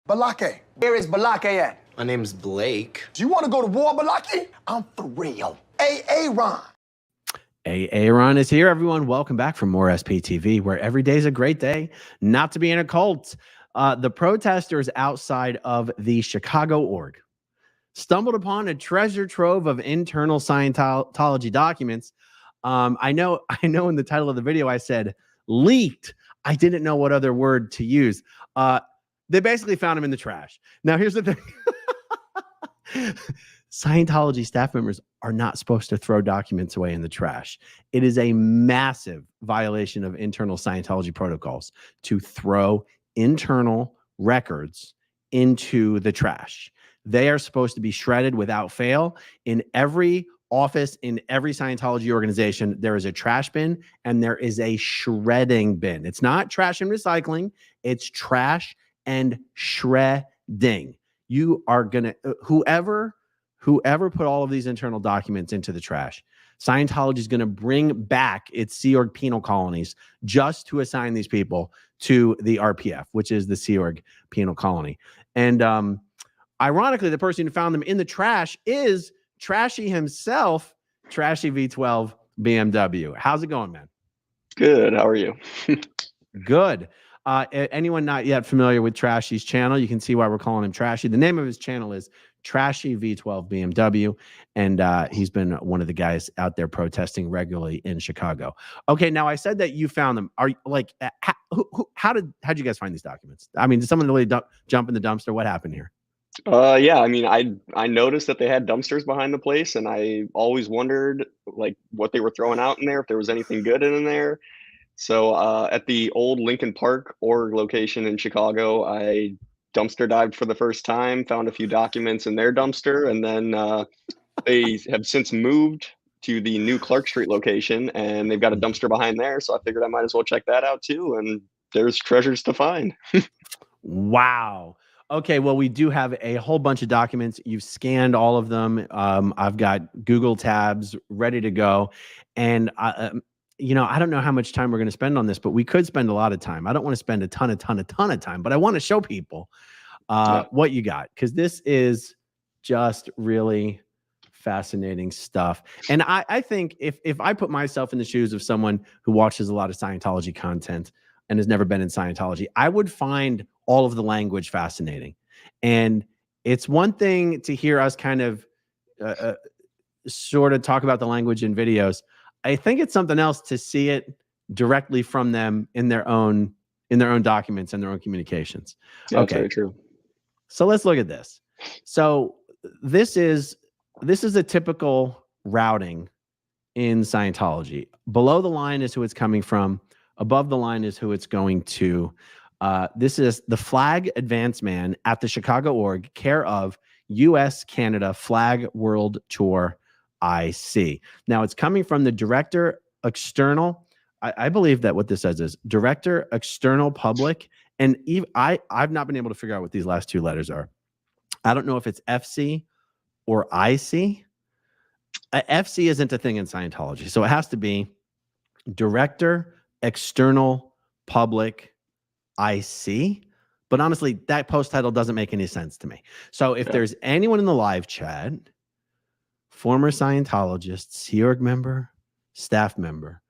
Balake. Where is Balake at? My name's Blake. Do you want to go to war, Balake? I'm for real. Aaron. Aaron is here, everyone. Welcome back for more SPTV, where every day is a great day not to be in a cult. The protesters outside of the Chicago org stumbled upon a treasure trove of internal Scientology documents. I know in the title of the video I said leaked. I didn't know what other word to use. They basically found him in the trash. Now, here's the thing. Scientology staff members are not supposed to throw documents away in the trash. It is a massive violation of internal Scientology protocols to throw internal records into the trash. They are supposed to be shredded without fail. In every office, in every Scientology organization, there is a trash bin and there is a shredding bin. It's not trash and recycling. It's trash and shredding. You are going to, whoever put all of these internal documents into the trash, Scientology is going to bring back its Sea Org penal colonies just to assign these people to the RPF, which is the Sea Org penal colony. And ironically, the person who found them in the trash is Trashy himself, Trashy V12 BMW. How's it going, man? Good. How are you? Good. Anyone not yet familiar with Trashy's channel, you can see why we're calling him Trashy. The name of his channel is Trashy V12 BMW, and he's been one of the guys out there protesting regularly in Chicago. Okay, now I said that you found them. Are like, how'd you guys find these documents? I mean, did someone really jump in the dumpster? What happened here? Yeah, I mean, I noticed that they had dumpsters behind the place, and I always wondered like what they were throwing out in there, if there was anything good in there. So at the old Lincoln Park org location in Chicago, I dumpster dived for the first time, found a few documents in their dumpster, and then they have since moved to the new Clark Street location, and they've got a dumpster behind there. So I figured I might as well check that out too, and there's treasures to find. Wow. Okay, well, we do have a whole bunch of documents. You've scanned all of them. I've got Google tabs ready to go. And, you know, I don't know how much time we're going to spend on this, but we could spend a lot of time. I don't want to spend a ton of time, but I want to show people what you got, because this is just really fascinating stuff. And I think if I put myself in the shoes of someone who watches a lot of Scientology content and has never been in Scientology, I would find all of the language fascinating. And it's one thing to hear us kind of sort of talk about the language in videos. I think it's something else to see it directly from them in their own documents and their own communications. Yeah, okay, that's very true. So let's look at this. So this is a typical routing in Scientology. Below the line is who it's coming from. Above the line is who it's going to. This is the Flag Advance Man at the Chicago org, care of U.S. Canada Flag World Tour IC. Now, it's coming from the Director External. I believe that what this says is Director External Public. And I've not been able to figure out what these last two letters are. I don't know if it's FC or IC. FC isn't a thing in Scientology. So it has to be Director External Public IC. But honestly, that post title doesn't make any sense to me. So if there's anyone in the live chat, former Scientologist, Sea Org member, staff member,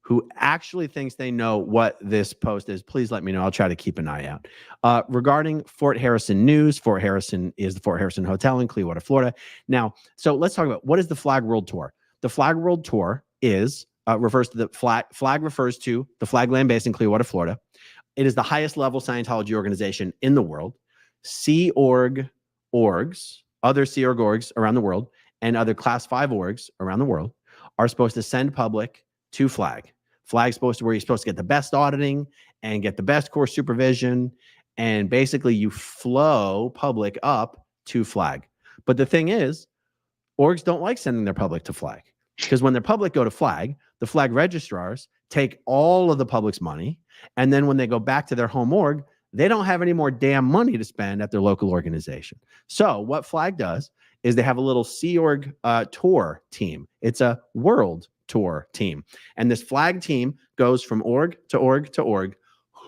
who actually thinks they know what this post is, please let me know. I'll try to keep an eye out. Regarding Fort Harrison news, Fort Harrison is the Fort Harrison Hotel in Clearwater, Florida. Now, so let's talk about what is the Flag World Tour. The Flag World Tour is refers to the flag refers to the flag land base in Clearwater, Florida. It is the highest level Scientology organization in the world. Sea Org orgs, other Sea Org orgs around the world, and other Class 5 orgs around the world are supposed to send public to Flag. Flag's supposed to where you're supposed to get the best auditing and get the best course supervision, and basically you flow public up to Flag. But the thing is, orgs don't like sending their public to Flag, because when their public go to Flag, the Flag registrars take all of the public's money, and then when they go back to their home org, they don't have any more damn money to spend at their local organization. So what Flag does is they have a little Sea Org tour team. It's a world tour team. And this Flag team goes from org to org to org,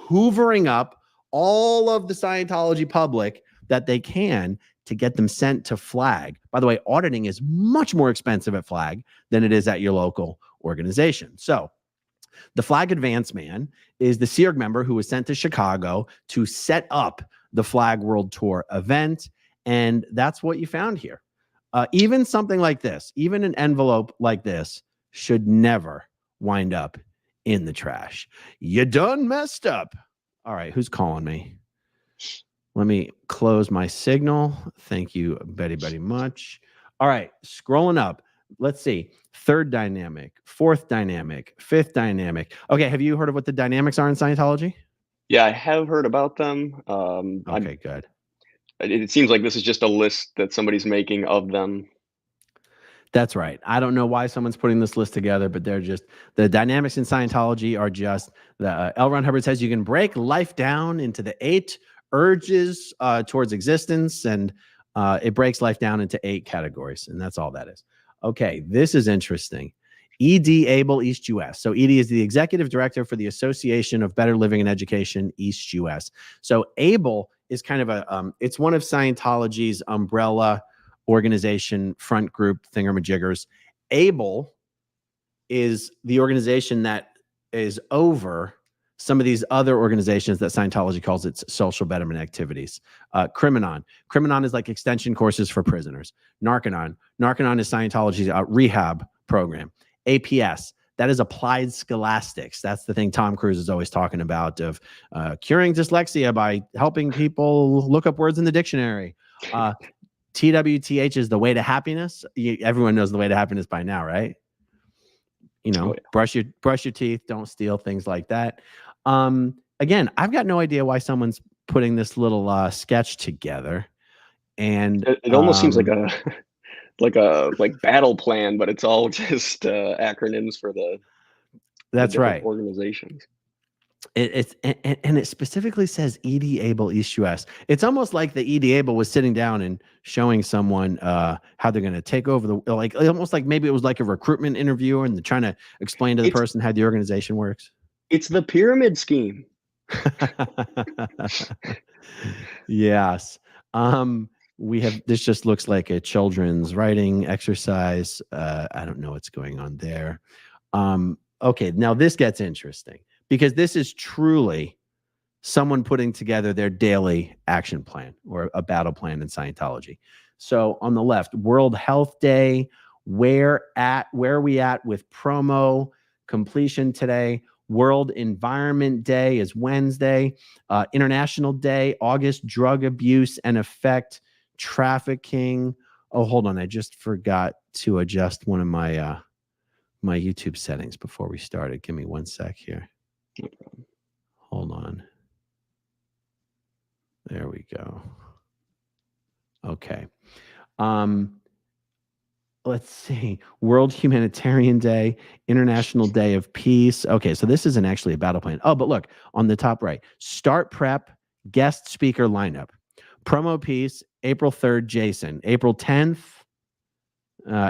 hoovering up all of the Scientology public that they can to get them sent to Flag. By the way, auditing is much more expensive at Flag than it is at your local organization. So the Flag Advance Man is the SEERG member who was sent to Chicago to set up the Flag World Tour event. And that's what you found here. Even something like this, even an envelope like this should never wind up in the trash. You done messed up. All right, who's calling me? Let me close my signal. Thank you very much. All right, scrolling up. Let's see. Third dynamic, fourth dynamic, fifth dynamic. Okay, have you heard of what the dynamics are in Scientology? Yeah, I have heard about them. Okay, good. It seems like this is just a list that somebody's making of them. That's right. I don't know why someone's putting this list together, but they're just, the dynamics in Scientology are just, L. Ron Hubbard says you can break life down into the 8 urges towards existence, and it breaks life down into 8 categories, and that's all that is. Okay, this is interesting. ED Able East US. So ED is the executive director for the Association of Better Living and Education East US. So Able is kind of a, it's one of Scientology's umbrella organization front group thingamajiggers. Able is the organization that is over some of these other organizations that Scientology calls its social betterment activities. Criminon is like extension courses for prisoners. Narconon is Scientology's rehab program. APS, that is applied scholastics. That's the thing Tom Cruise is always talking about, of curing dyslexia by helping people look up words in the dictionary. TWTH is the way to happiness. Everyone knows the way to happiness by now, right? You know, brush your teeth, don't steal, things like that. Again, I've got no idea why someone's putting this little sketch together. And it almost seems like a like battle plan, but it's all just acronyms for the right organizations. And it specifically says ED Able East US. It's almost like the ED Able was sitting down and showing someone how they're going to take over the, like, almost like maybe it was like a recruitment interview and they're trying to explain to the person how the organization works. It's the pyramid scheme. Yes. We have, this just looks like a children's writing exercise. I don't know what's going on there. Okay, now this gets interesting, because this is truly someone putting together their daily action plan or a battle plan in Scientology. So on the left, World Health Day, where are we at with promo completion today? World Environment Day is Wednesday. International Day, August, Drug Abuse and Effect Trafficking. Oh, hold on. I just forgot to adjust one of my my YouTube settings before we started. Give me one sec here. Hold on. There we go. Okay. Let's see. World Humanitarian Day, International Day of Peace. Okay, so this isn't actually a battle plan. Oh, but look, on the top right, start prep, guest speaker lineup. Promo piece, April 3rd, Jason. April 10th,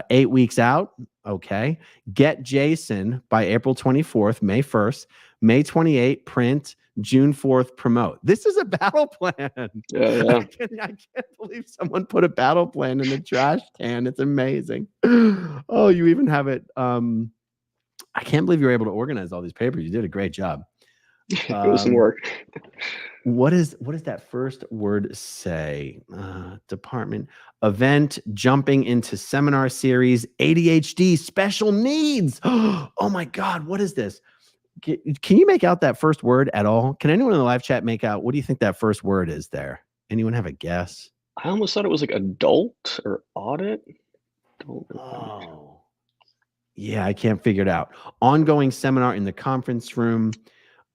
8 weeks out. Okay. Get Jason by April 24th, May 1st, May 28th, print, June 4th, promote. This is a battle plan. Yeah. I can't believe someone put a battle plan in the trash can. It's amazing. Oh, you even have it. I can't believe you were able to organize all these papers. You did a great job. It was some work. What does that first word say? Department, event, jumping into seminar series, ADHD, special needs. Oh my God, what is this? Can you make out that first word at all? Can anyone in the live chat make out, what do you think that first word is there? Anyone have a guess? I almost thought it was like adult or audit. Oh, yeah, I can't figure it out. Ongoing seminar in the conference room.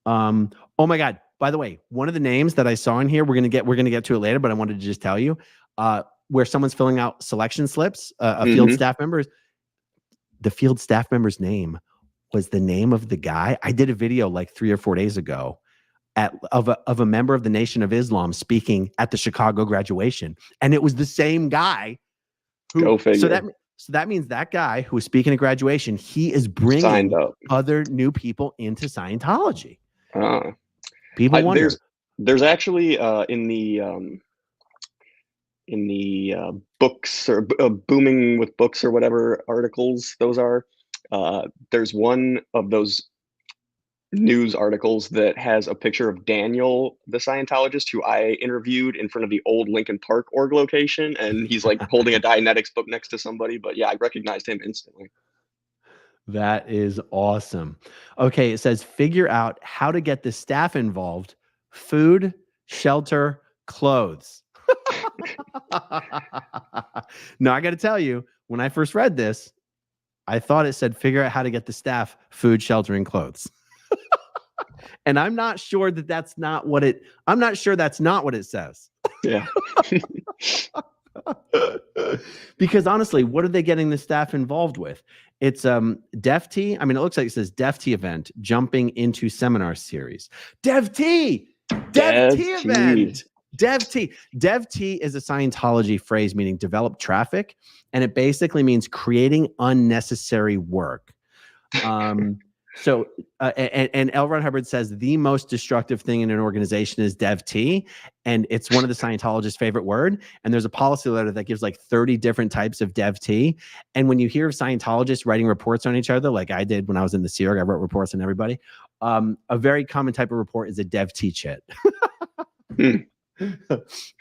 Oh my God. By the way, one of the names that I saw in here, we're gonna get to it later, but I wanted to just tell you, where someone's filling out selection slips, a field staff member, the field staff member's name was the name of the guy. I did a video like 3 or 4 days ago of a member of the Nation of Islam speaking at the Chicago graduation, and it was the same guy. Go figure. So that means that guy who was speaking at graduation, he is bringing other new people into Scientology. People wonder. There's actually in the books or booming with books or whatever articles those are. There's one of those news articles that has a picture of Daniel, the Scientologist, who I interviewed in front of the old Lincoln Park org location, and he's like holding a Dianetics book next to somebody. But yeah, I recognized him instantly. That is awesome. Okay, it says figure out how to get the staff involved: food, shelter, clothes. Now, I got to tell you, when I first read this, I thought it said figure out how to get the staff food, shelter, and clothes. And I'm not sure that that's not what it. I'm not sure that's not what it says. Yeah. Because honestly, what are they getting the staff involved with? It's DevT. I mean, it looks like it says DevT event jumping into seminar series. DevT event. DevT is a Scientology phrase meaning develop traffic, and it basically means creating unnecessary work. So, and L. Ron Hubbard says the most destructive thing in an organization is DevT, and it's one of the Scientologists' favorite word. And there's a policy letter that gives like 30 different types of DevT. And when you hear of Scientologists writing reports on each other, like I did when I was in the Sea Org, I wrote reports on everybody. A very common type of report is a DevT chit.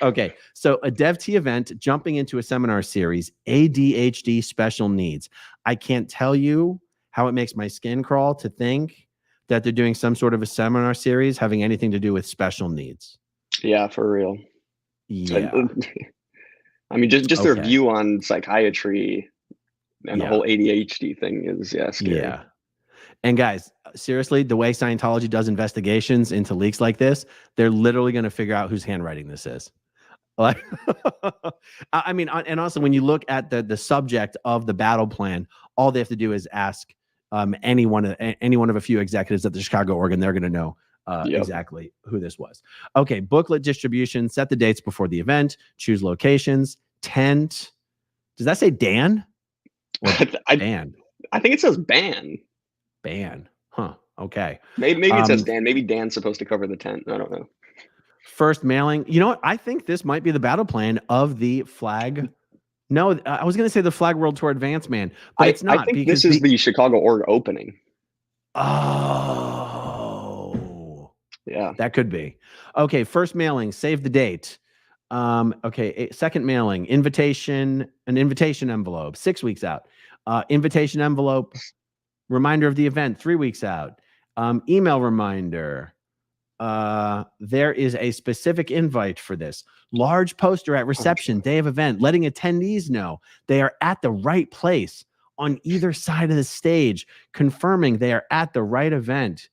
Okay, so a DevT event jumping into a seminar series, ADHD special needs. I can't tell you how it makes my skin crawl to think that they're doing some sort of a seminar series having anything to do with special needs. Yeah, for real. Yeah. I mean, just their view on psychiatry and the whole ADHD thing is scary. Yeah. And guys, seriously, the way Scientology does investigations into leaks like this, they're literally going to figure out whose handwriting this is. Like, I mean, and also when you look at the subject of the battle plan, all they have to do is ask any one of a few executives at the Chicago org, and they're going to know exactly who this was. Okay, booklet distribution, set the dates before the event, choose locations, tent. Does that say Dan? Or ban? I think it says ban. Ban. Huh. Okay. Maybe it says Dan. Maybe Dan's supposed to cover the tent. I don't know. First mailing. You know what? I think this might be the battle plan of the flag. No, I was going to say the Flag World Tour Advance Man, but it's not. I think this is the Chicago org opening. Oh. Yeah. That could be. Okay, first mailing, save the date. Okay, second mailing, an invitation envelope, 6 weeks out. Invitation envelope, reminder of the event, 3 weeks out. Email reminder. There is a specific invite for this. Large poster at reception, day of event, letting attendees know they are at the right place on either side of the stage, confirming they are at the right event.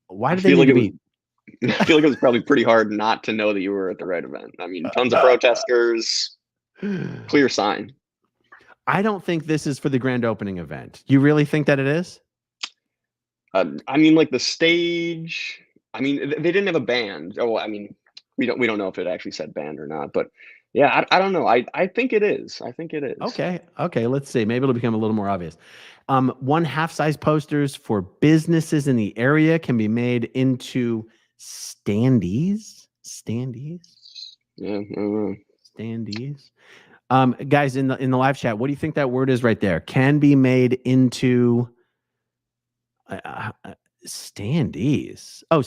Why do they need to be? I feel like it was probably pretty hard not to know that you were at the right event. I mean, tons of protesters, clear sign. I don't think this is for the grand opening event. You really think that it is? I mean, like the stage. I mean, they didn't have a band. Oh, I mean, we don't know if it actually said band or not. But yeah, I don't know. I think it is. I think it is. Okay. Let's see. Maybe it'll become a little more obvious. 1 half-size posters for businesses in the area can be made into standees. Yeah. Standees. Guys in the live chat, what do you think that word is right there? Can be made into standees. Oh,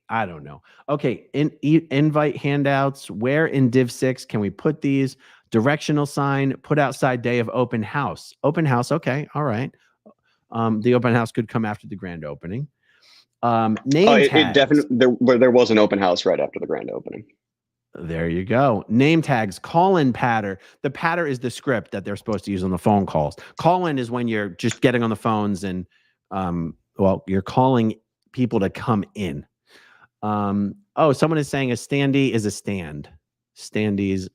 I don't know. Okay. Invite handouts. Where in Div 6 can we put these? Directional sign, put outside day of open house. Open house. Okay. All right. The open house could come after the grand opening. Name tags. It definitely there was an open house right after the grand opening. There you go. Name tags, call-in patter. The patter is the script that they're supposed to use on the phone calls. Call-in is when you're just getting on the phones and you're calling people to come in. Someone is saying a standee is a stand. Standees.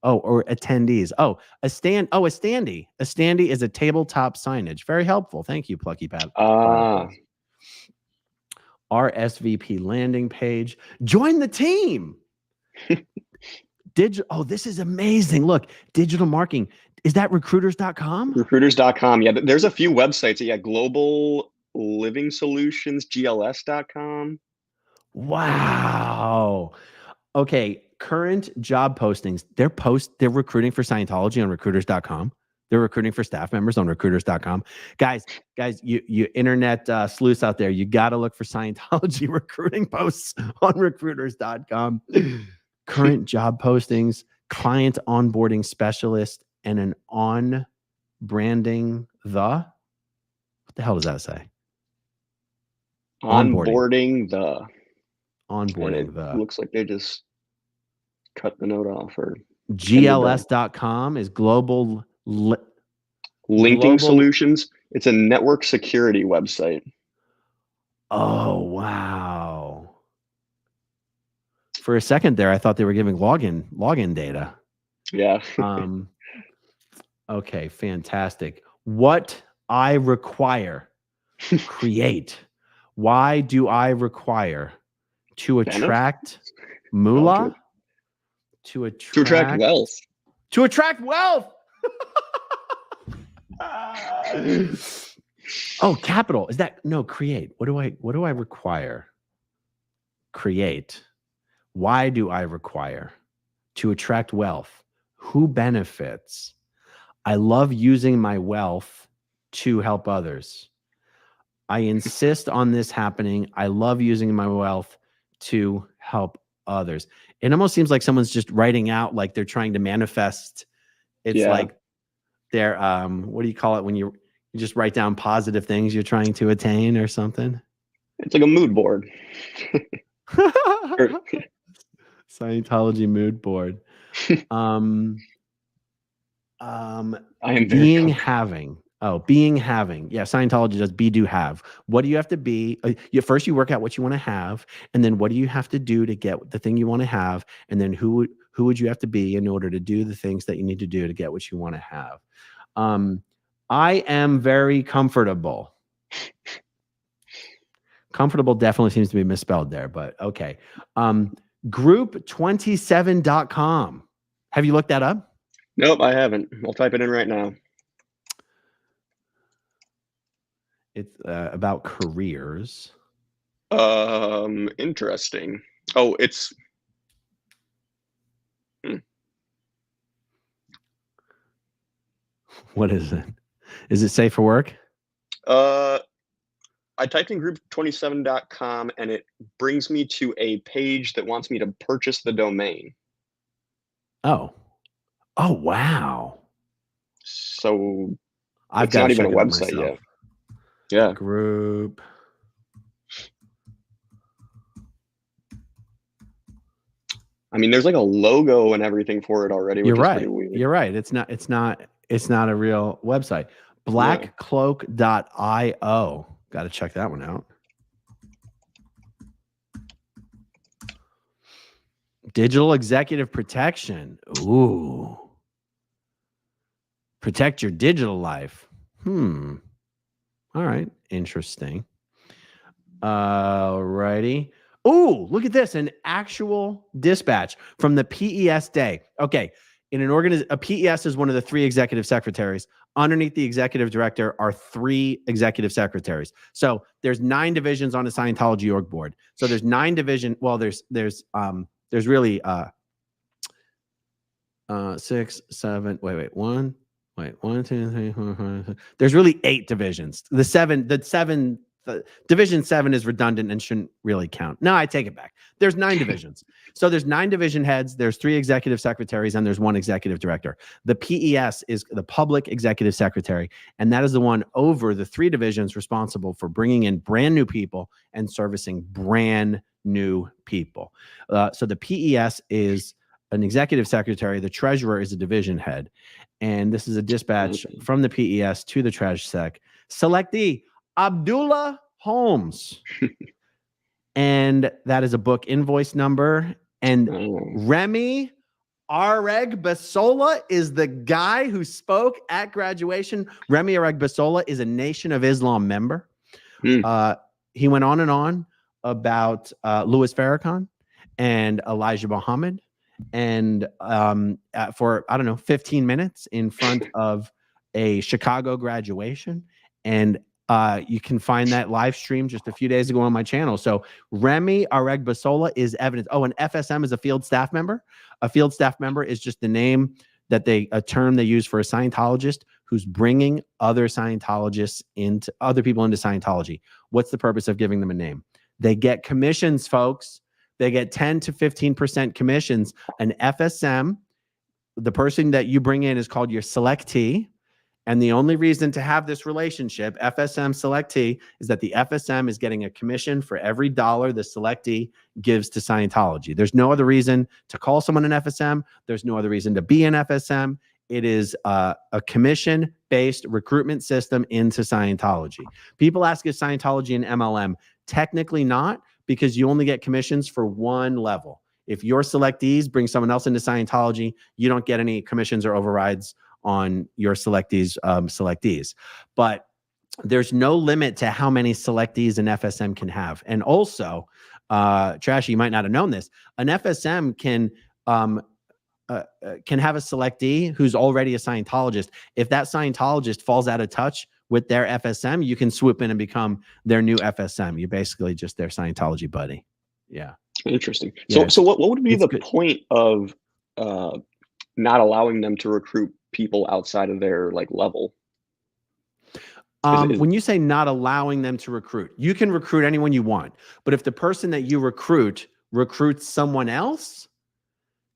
Or attendees. A stand. A standee. A standee is a tabletop signage. Very helpful. Thank you, Plucky Pat. RSVP landing page. Join the team. This is amazing. Look, digital marketing. Is that recruiters.com? Recruiters.com. Yeah, there's a few websites. Yeah, Global Living Solutions, GLS.com. Wow. Okay, current job postings. They're recruiting for Scientology on recruiters.com. They're recruiting for staff members on recruiters.com. Guys, you internet sleuths out there, you got to look for Scientology recruiting posts on recruiters.com. Current job postings, client onboarding specialist, and an on branding what the hell does that say? Onboarding Onboarding the looks like they just cut the note off or GLS.com is global linking solutions. It's a network security website. Oh, wow. For a second there, I thought they were giving login data. Yeah. Okay, fantastic. What I require, create. Why do I require to attract moolah? To attract wealth. To attract wealth. Oh, capital. Is that no create? What do I require? Create. Why do I require? To attract wealth. Who benefits? I love using my wealth to help others. I insist on this happening. I love using my wealth to help others. It almost seems like someone's just writing out like they're trying to manifest. It's like they're what do you call it when you just write down positive things you're trying to attain or something? It's like a mood board. Scientology mood board. I am being having. Yeah, Scientology does be, do, have. What do you have to be? First, you work out what you want to have, and then what do you have to do to get the thing you want to have, and then who would you have to be in order to do the things that you need to do to get what you want to have? I am very comfortable. Comfortable definitely seems to be misspelled there, but okay. Group27.com. Have you looked that up? Nope, I haven't. I'll type it in right now. It's about careers. Interesting. Oh, it's What is it? Is it safe for work? I typed in group27.com and it brings me to a page that wants me to purchase the domain. Oh wow. So It's not even a website yet. Yeah. Group. I mean, there's like a logo and everything for it already. You're which right. Is pretty weird. You're right. It's not a real website. Blackcloak.io. Got to check that one out. Digital executive protection. Ooh. Protect your digital life. All right. Interesting. Alrighty. Ooh, look at this. An actual dispatch from the PES day. Okay. In an a PES is one of the 3 executive secretaries. Underneath the executive director are 3 executive secretaries. So there's 9 divisions on a Scientology org board. So there's 9 division. Well, there's really 6, 7. Wait. 1, 2, 3, 4, 5. There's really 8 divisions. Division 7 is redundant and shouldn't really count. No, I take it back. There's 9 divisions. So there's 9 division heads, there's 3 executive secretaries, and there's 1 executive director. The PES is the public executive secretary, and that is the one over the 3 divisions responsible for bringing in brand new people and servicing brand new people. So the PES is an executive secretary. The treasurer is a division head. And this is a dispatch from the PES to the Treasury Sec. Selectee Abdullah Holmes. And that is a book invoice number. And Remy Aregbesola is the guy who spoke at graduation. Remy Aregbesola is a Nation of Islam member. He went on about Louis Farrakhan and Elijah Muhammad. And for, 15 minutes in front of a Chicago graduation. And You can find that live stream just a few days ago on my channel. So Remy Aregbasola is evidence. Oh, and FSM is a field staff member. A field staff member is just the name that a term they use for a Scientologist who's bringing other Scientologists into other people into Scientology. What's the purpose of giving them a name? They get commissions, folks. They get 10 to 15% commissions. An FSM, the person that you bring in is called your selectee. And the only reason to have this relationship, FSM selectee, is that the FSM is getting a commission for every dollar the selectee gives to Scientology. There's no other reason to call someone an FSM. There's no other reason to be an FSM. It is a commission-based recruitment system into Scientology. People ask, is Scientology an MLM? Technically not, because you only get commissions for one level. If your selectees bring someone else into Scientology, you don't get any commissions or overrides on your selectees. But there's no limit to how many selectees an FSM can have. And also, Trashy, you might not have known this, an FSM can have a selectee who's already a Scientologist. If that Scientologist falls out of touch with their FSM, you can swoop in and become their new FSM. You're basically just their Scientology buddy. Yeah. Interesting. Yeah, So what would be the good. point of not allowing them to recruit people outside of their like level? When you say not allowing them to recruit, you can recruit anyone you want. But if the person that you recruits someone else,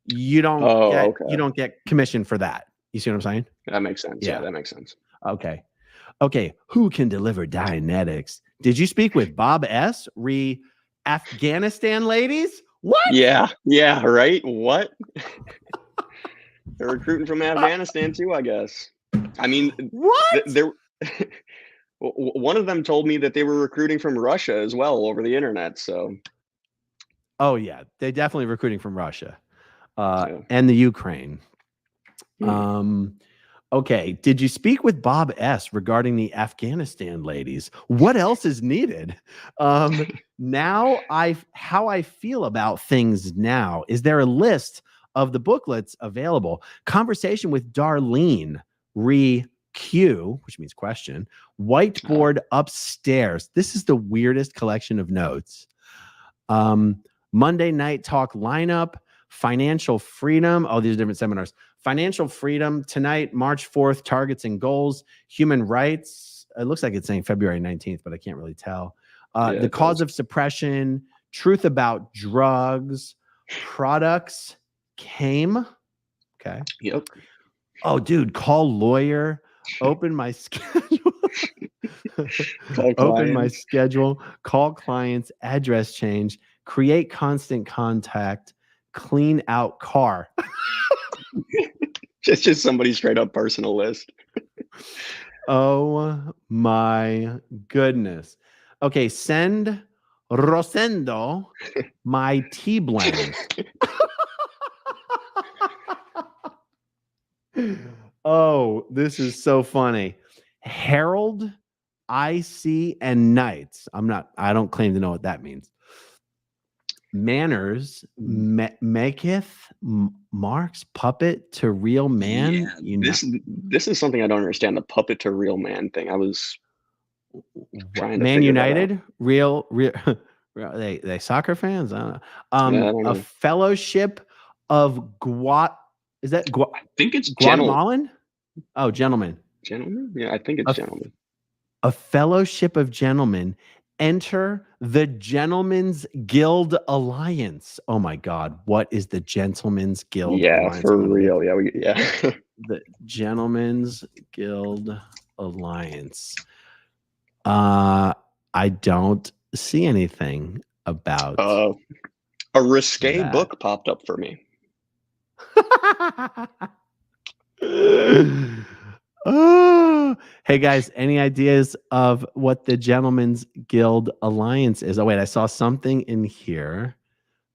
you don't get commission for that. You see what I'm saying? That makes sense. Yeah. Yeah, that makes sense. Okay. Who can deliver Dianetics? Did you speak with Bob S. re Afghanistan ladies? What? Yeah, right. What? They're recruiting from Afghanistan too, I guess. I mean, what? One of them told me that they were recruiting from Russia as well over the internet. So, oh yeah, they're definitely recruiting from Russia and the Ukraine. Okay, did you speak with Bob S. regarding the Afghanistan ladies? What else is needed? How I feel about things now. Is there a list of the booklets available? Conversation with Darlene, Q, which means question, whiteboard upstairs. This is the weirdest collection of notes. Monday night talk lineup, financial freedom. Oh, these are different seminars. Financial freedom tonight, March 4th, targets and goals, human rights. It looks like it's saying February 19th, but I can't really tell. The cause of suppression, truth about drugs, products came. Okay. Yep. Oh, dude, call lawyer, open my schedule. Open my schedule, call clients, address change, create constant contact, clean out car. just somebody's straight up personal list. Oh my goodness. Okay, send Rosendo my tea blend. Oh, this is so funny. Harold, IC, and Knights. I don't claim to know what that means. Manners, maketh Mark's puppet to real man. Yeah, this is something I don't understand. The puppet to real man thing. I was trying to Man figure United, that out. real. They soccer fans. I don't know. I don't know. A fellowship of Is that I think it's Guatemalan? Oh, gentlemen. Gentlemen? Yeah, I think it's gentlemen. A fellowship of gentlemen enter the Gentlemen's Guild Alliance. Oh my God. What is the Gentlemen's Guild Alliance? Yeah, for real. Yeah, The Gentlemen's Guild Alliance. I don't see anything about a risque book popped up for me. Oh, hey guys, any ideas of what the Gentlemen's Guild Alliance is? Oh wait, I saw something in here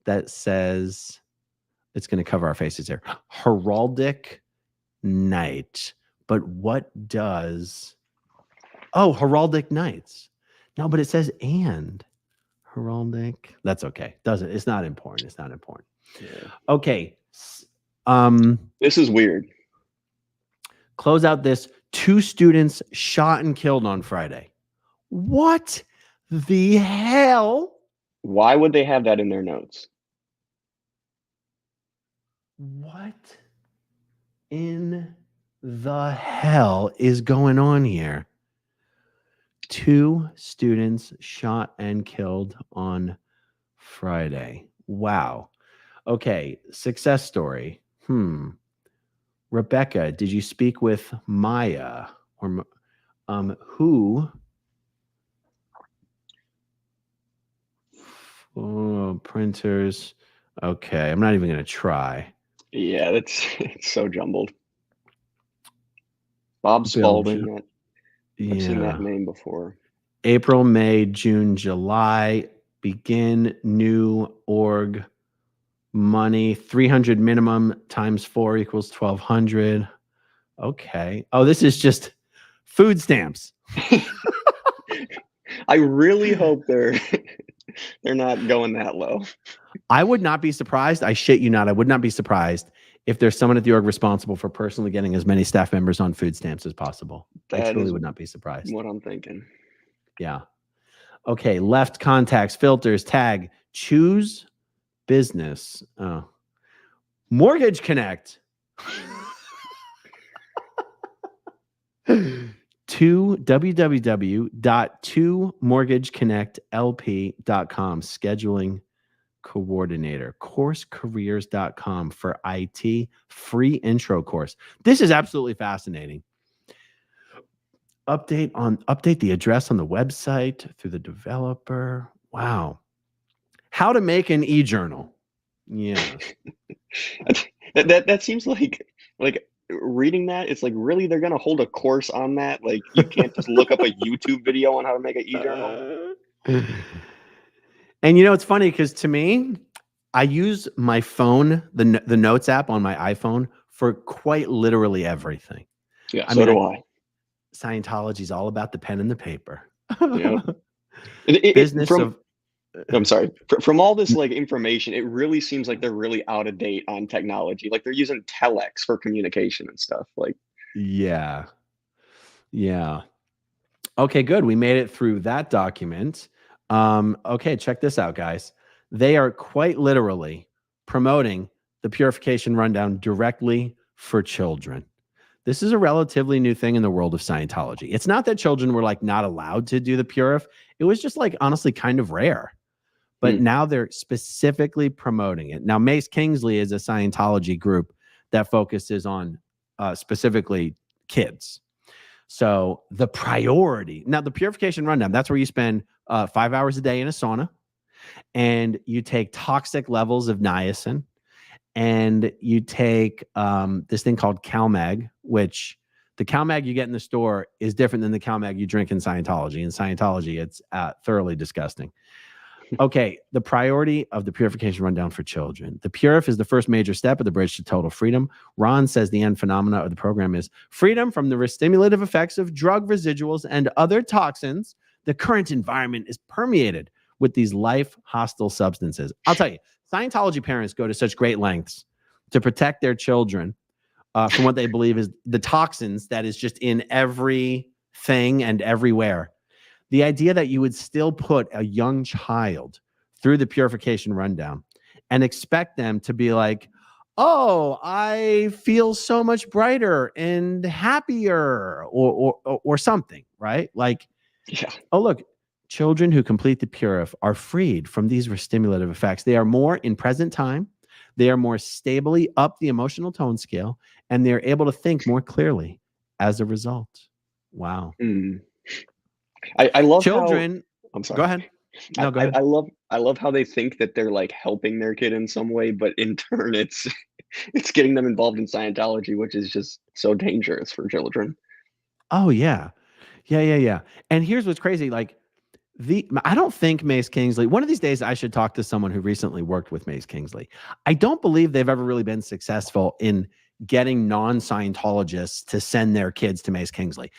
that says it's going to cover our faces here. Heraldic Knight. But what does Heraldic Knights? No, but it says and heraldic. That's okay. It's not important. Yeah. Okay. This is weird. Close out this. 2 students shot and killed on Friday. What the hell? Why would they have that in their notes? What in the hell is going on here? 2 students shot and killed on Friday. Wow. Okay, success story. Rebecca, did you speak with Maya or who? Oh, printers. Okay, I'm not even going to try. Yeah, it's so jumbled. Bob Spalding. I've seen that name before. April, May, June, July. Begin new org. Money 300 minimum times 4 equals 1,200. Okay. Oh, this is just food stamps. I really hope they're not going that low. I would not be surprised. I shit you not. I would not be surprised if there's someone at the org responsible for personally getting as many staff members on food stamps as possible. I truly would not be surprised. What I'm thinking. Yeah. Okay. Left contacts, filters, tag, choose business. Oh. Mortgage Connect. To www.2mortgageconnectlp.com scheduling coordinator, coursecareers.com for IT free intro course. This is absolutely fascinating. Update the address on the website through the developer. Wow. How to make an e-journal. Yeah. that seems like reading that, it's like, really, they're gonna hold a course on that? Like, you can't just look up a YouTube video on how to make an e-journal. And it's funny because to me, I use my phone, the notes app on my iPhone for quite literally everything. Yeah, so do I. Scientology is all about the pen and the paper. Yeah. I'm sorry. From all this information, it really seems like they're really out of date on technology. Like, they're using telex for communication and stuff. Yeah. Okay, good. We made it through that document. Okay, check this out, guys. They are quite literally promoting the purification rundown directly for children. This is a relatively new thing in the world of Scientology. It's not that children were not allowed to do the purif. It was just honestly kind of rare. But now they're specifically promoting it. Now, Mace Kingsley is a Scientology group that focuses on specifically kids. So the priority, now the purification rundown, that's where you spend 5 hours a day in a sauna, and you take toxic levels of niacin, and you take this thing called CalMag, which the CalMag you get in the store is different than the CalMag you drink in Scientology. In Scientology, it's thoroughly disgusting. Okay, the priority of the purification rundown for children. The purif is the first major step of the bridge to total freedom. Ron says the end phenomena of the program is freedom from the stimulative effects of drug residuals and other toxins. The current environment is permeated with these life-hostile substances. I'll tell you, Scientology parents go to such great lengths to protect their children from what they believe is the toxins that is just in everything and everywhere. The idea that you would still put a young child through the purification rundown and expect them to be like, oh, I feel so much brighter and happier or something, right? Oh, look, children who complete the purif are freed from these stimulative effects. They are more in present time. They are more stably up the emotional tone scale, and they're able to think more clearly as a result. Wow. I love children. I'm sorry. Go ahead. No, go ahead. I love how they think that they're helping their kid in some way, but in turn it's getting them involved in Scientology, which is just so dangerous for children. Oh yeah. And here's what's crazy. I don't think Mace Kingsley, one of these days I should talk to someone who recently worked with Mace Kingsley. I don't believe they've ever really been successful in getting non-Scientologists to send their kids to Mace Kingsley.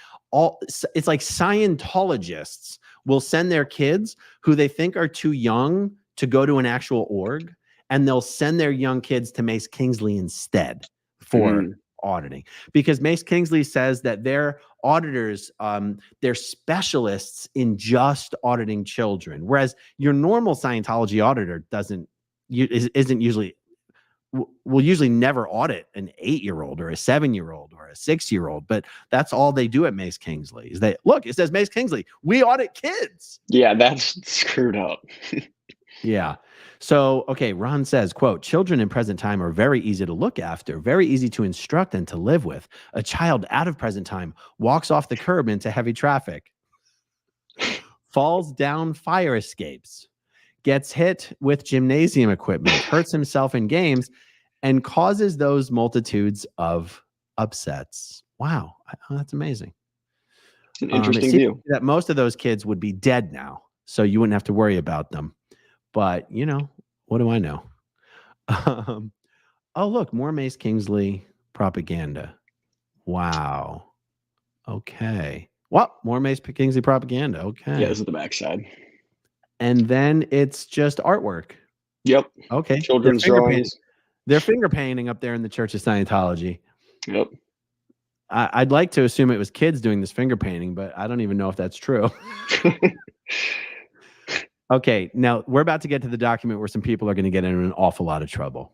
It's like Scientologists will send their kids who they think are too young to go to an actual org, and they'll send their young kids to Mace Kingsley instead for auditing, because Mace Kingsley says that their auditors, they're specialists in just auditing children, whereas your normal Scientology auditor isn't usually will usually never audit an 8-year-old or a 7-year-old or a 6-year-old, but that's all they do at Mace Kingsley. Is they look, it says Mace Kingsley, we audit kids. Yeah, that's screwed up. Yeah. So, okay, Ron says, quote, children in present time are very easy to look after, very easy to instruct and to live with. A child out of present time walks off the curb into heavy traffic, falls down fire escapes, gets hit with gymnasium equipment, hurts himself in games, and causes those multitudes of upsets. Wow. That's amazing. It's an It interesting seems view. that most of those kids would be dead now, so you wouldn't have to worry about them. But, what do I know? Oh, look, more Mace Kingsley propaganda. Wow. Okay. Well, more Mace Kingsley propaganda. Okay. Yeah, this is the backside. And then it's just artwork. Yep. Okay. Children's drawings. They're finger painting up there in the Church of Scientology. Yep. I'd like to assume it was kids doing this finger painting, but I don't even know if that's true. Okay, now we're about to get to the document where some people are going to get in an awful lot of trouble.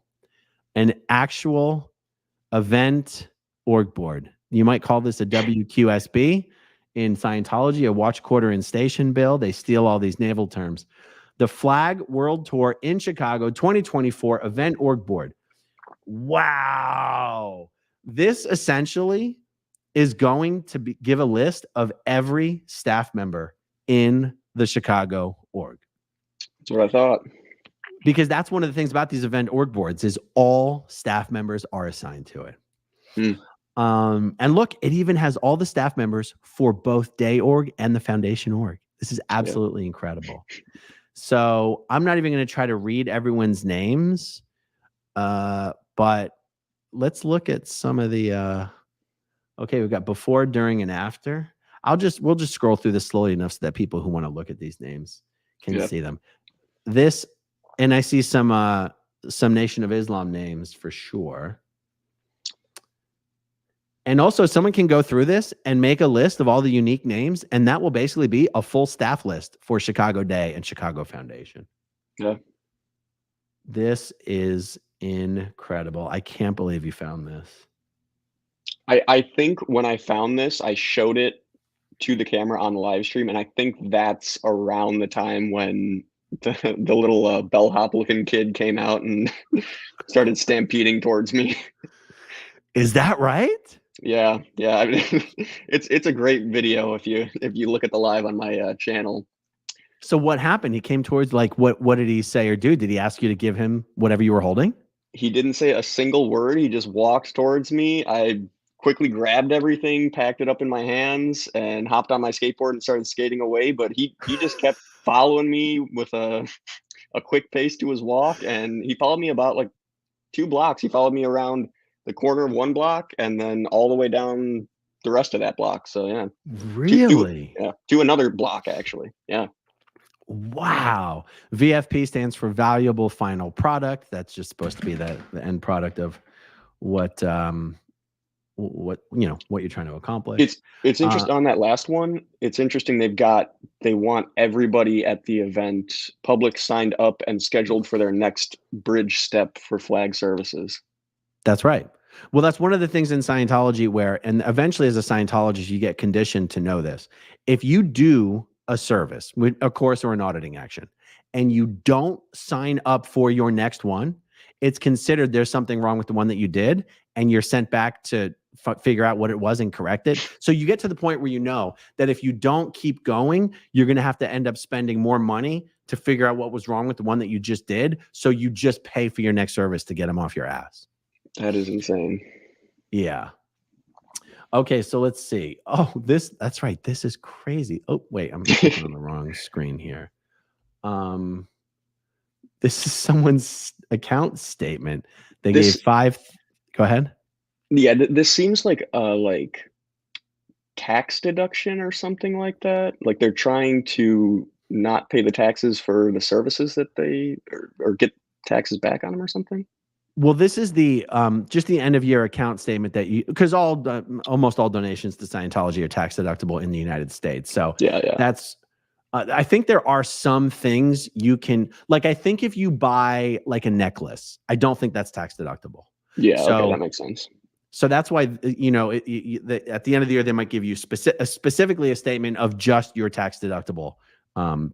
An actual event org board. You might call this a WQSB in Scientology, a watch, quarter, and station bill. They steal all these naval terms. The Flag World Tour in Chicago 2024 event org board. Wow. This essentially is going to give a list of every staff member in the Chicago org. That's what I thought. Because that's one of the things about these event org boards is all staff members are assigned to it. And look, it even has all the staff members for both day org and the foundation org. This is absolutely incredible. So I'm not even going to try to read everyone's names, but let's look at some of the. Okay, we've got before, during, and after. We'll just scroll through this slowly enough so that people who want to look at these names can see them. This, and I see some Nation of Islam names for sure. And also someone can go through this and make a list of all the unique names, and that will basically be a full staff list for Chicago Day and Chicago Foundation. Yeah. This is incredible. I can't believe you found this. I think when I found this, I showed it to the camera on the live stream, and I think that's around the time when the little bellhop looking kid came out and started stampeding towards me. Is that right? Yeah. I mean, it's a great video if you look at the live on my channel. So what happened? He came towards, like, what did he say or do? Did he ask you to give him whatever you were holding? He didn't say a single word. He just walked towards me. I quickly grabbed everything, packed it up in my hands, and hopped on my skateboard and started skating away. But he just kept following me with a quick pace to his walk, and he followed me about like 2 blocks. He followed me around the corner of 1 block and then all the way down the rest of that block. So yeah. Really? To another block actually. Yeah. Wow. VFP stands for valuable final product. That's just supposed to be the end product of what you're trying to accomplish. It's interesting on that last one. It's interesting. They want everybody at the event public signed up and scheduled for their next bridge step for flag services. That's right. Well, that's one of the things in Scientology and eventually as a Scientologist, you get conditioned to know this. If you do a service, a course or an auditing action, and you don't sign up for your next one, it's considered there's something wrong with the one that you did, and you're sent back to figure out what it was and correct it. So you get to the point where you know that if you don't keep going, you're going to have to end up spending more money to figure out what was wrong with the one that you just did. So you just pay for your next service to get them off your ass. That is insane. Yeah. Okay, so let's see. Oh, that's right. This is crazy. Oh, wait, I'm clicking on the wrong screen here. This is someone's account statement. They gave 5. Go ahead. Yeah, this seems like tax deduction or something like that. Like they're trying to not pay the taxes for the services that they or get taxes back on them or something. Well, this is the just the end of year account statement that you, because almost all donations to Scientology are tax deductible in the United States. So Yeah. that's I think there are some things you can, like, I think if you buy like a necklace, I don't think that's tax deductible. Yeah. So Okay, that makes sense. so that's why, you know, at the end of the year, they might give you specifically a statement of just your tax deductible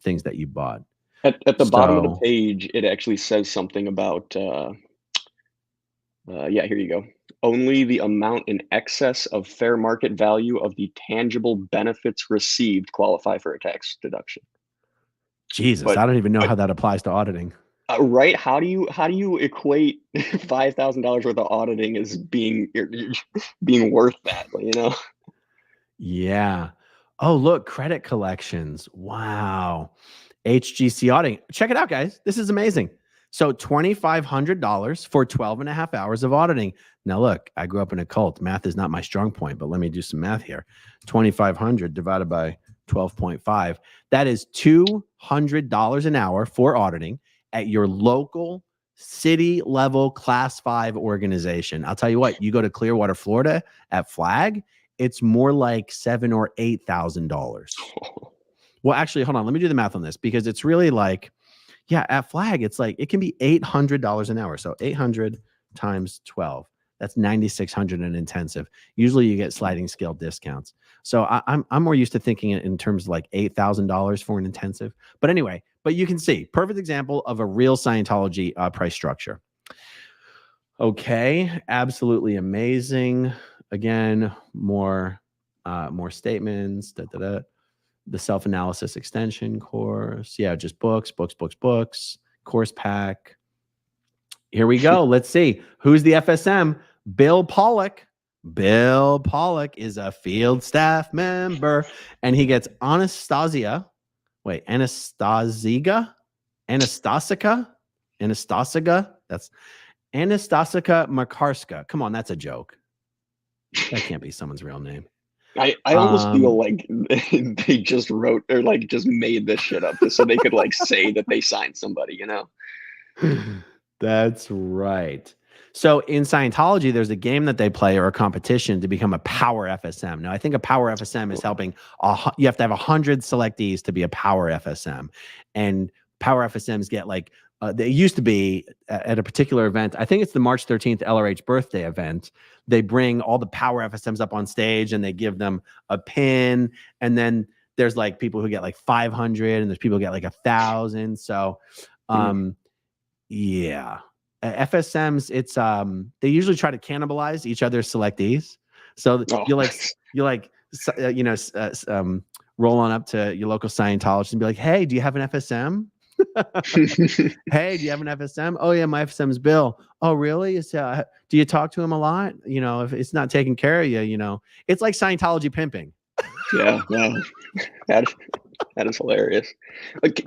things that you bought. At the bottom of the So, page, it actually says something about. Yeah, here you go. Only the amount in excess of fair market value of the tangible benefits received qualify for a tax deduction. Jesus, But I don't even know but how that applies to auditing. right, how do you equate $5,000 worth of auditing as being being worth that? You know? Yeah. Oh, look, credit collections. Wow. HGC auditing. Check it out, guys. This is amazing. So $2,500 for 12 and a half hours of auditing. Now, look, I grew up in a cult. Math is not my strong point, but let me do some math here. 2,500 divided by 12.5. That is $200 an hour for auditing at your local city level class 5 organization. I'll tell you what, you go to Clearwater, Florida at Flag, it's more like $7,000 or $8,000. Well, actually, hold on. Let me do the math on this, because it's really like, yeah, at Flag, it's like it can be $800 an hour. So 800 times 12, that's 9,600 in intensive. Usually, you get sliding scale discounts. So I'm more used to thinking in terms of like $8,000 for an intensive. But anyway, but you can see perfect example of a real Scientology price structure. Okay, absolutely amazing. Again, more statements. The self-analysis extension course. Yeah, just books. Course pack. Here we go. Let's see. Who's the FSM? Bill Pollock. Bill Pollock is a field staff member, and he gets Anastasica. That's Anastasica Makarska. Come on, that's a joke. That can't be someone's real name. I almost feel like they just wrote or like just made this shit up just so they could like say that they signed somebody, you know? That's right. So in Scientology, there's a game that they play or a competition to become a power FSM. Now, I think a power FSM is helping. You have to have 100 selectees to be a power FSM, and power FSMs get like they used to be at a particular event. I think it's the March 13th LRH birthday event. They bring all the power FSMs up on stage and they give them a pin, and then there's like people who get like 500, and there's people who get like 1,000. So, yeah. FSMs, it's they usually try to cannibalize each other's selectees. So roll on up to your local Scientologist and be like, "Hey, do you have an FSM? Hey, do you have an FSM? Oh yeah, my FSM is Bill. Oh really? Do you talk to him a lot? You know, if it's not taking care of you, you know, it's like Scientology pimping." Yeah, that is hilarious.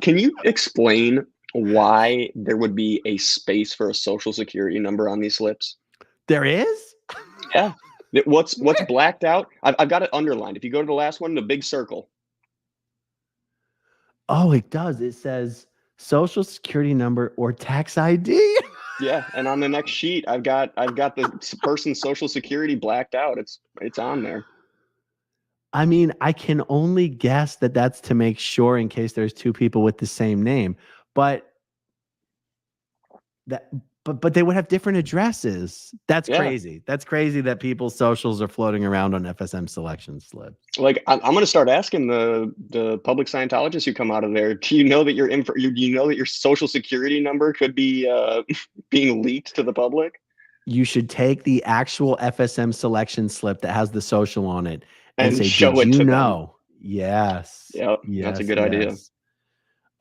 Can you explain why there would be a space for a social security number on these slips? There is? Yeah. What's blacked out? I've got it underlined. If you go to the last one, the big circle. Oh, it does. It says social security number or tax ID. Yeah, and on the next sheet, I've got the person's social security blacked out. It's on there. I mean, I can only guess that that's to make sure in case there's two people with the same name, but they would have different addresses. That's crazy. That's crazy that people's socials are floating around on FSM selection slips. Like I'm going to start asking the public Scientologists who come out of there. Do you know that your social security number could be being leaked to the public? You should take the actual FSM selection slip that has the social on it and say, show "Did it you to know?" Yes. Yep, that's a good idea.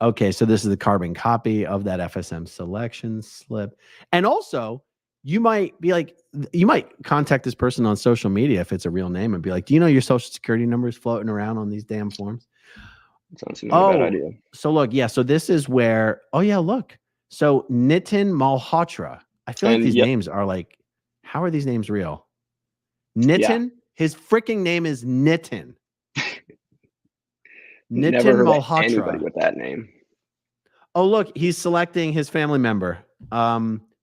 Okay, so this is the carbon copy of that FSM selection slip. And also, you might contact this person on social media if it's a real name and be like, "Do you know your social security number is floating around on these damn forms?" Sounds like a bad idea. So look, yeah, so this is where, look. So Nitin Malhotra. I feel like these names are like, how are these names real? Nitin, his freaking name is Nitin. Never heard Malhotra. of anybody with that name. Oh, look, he's selecting his family member.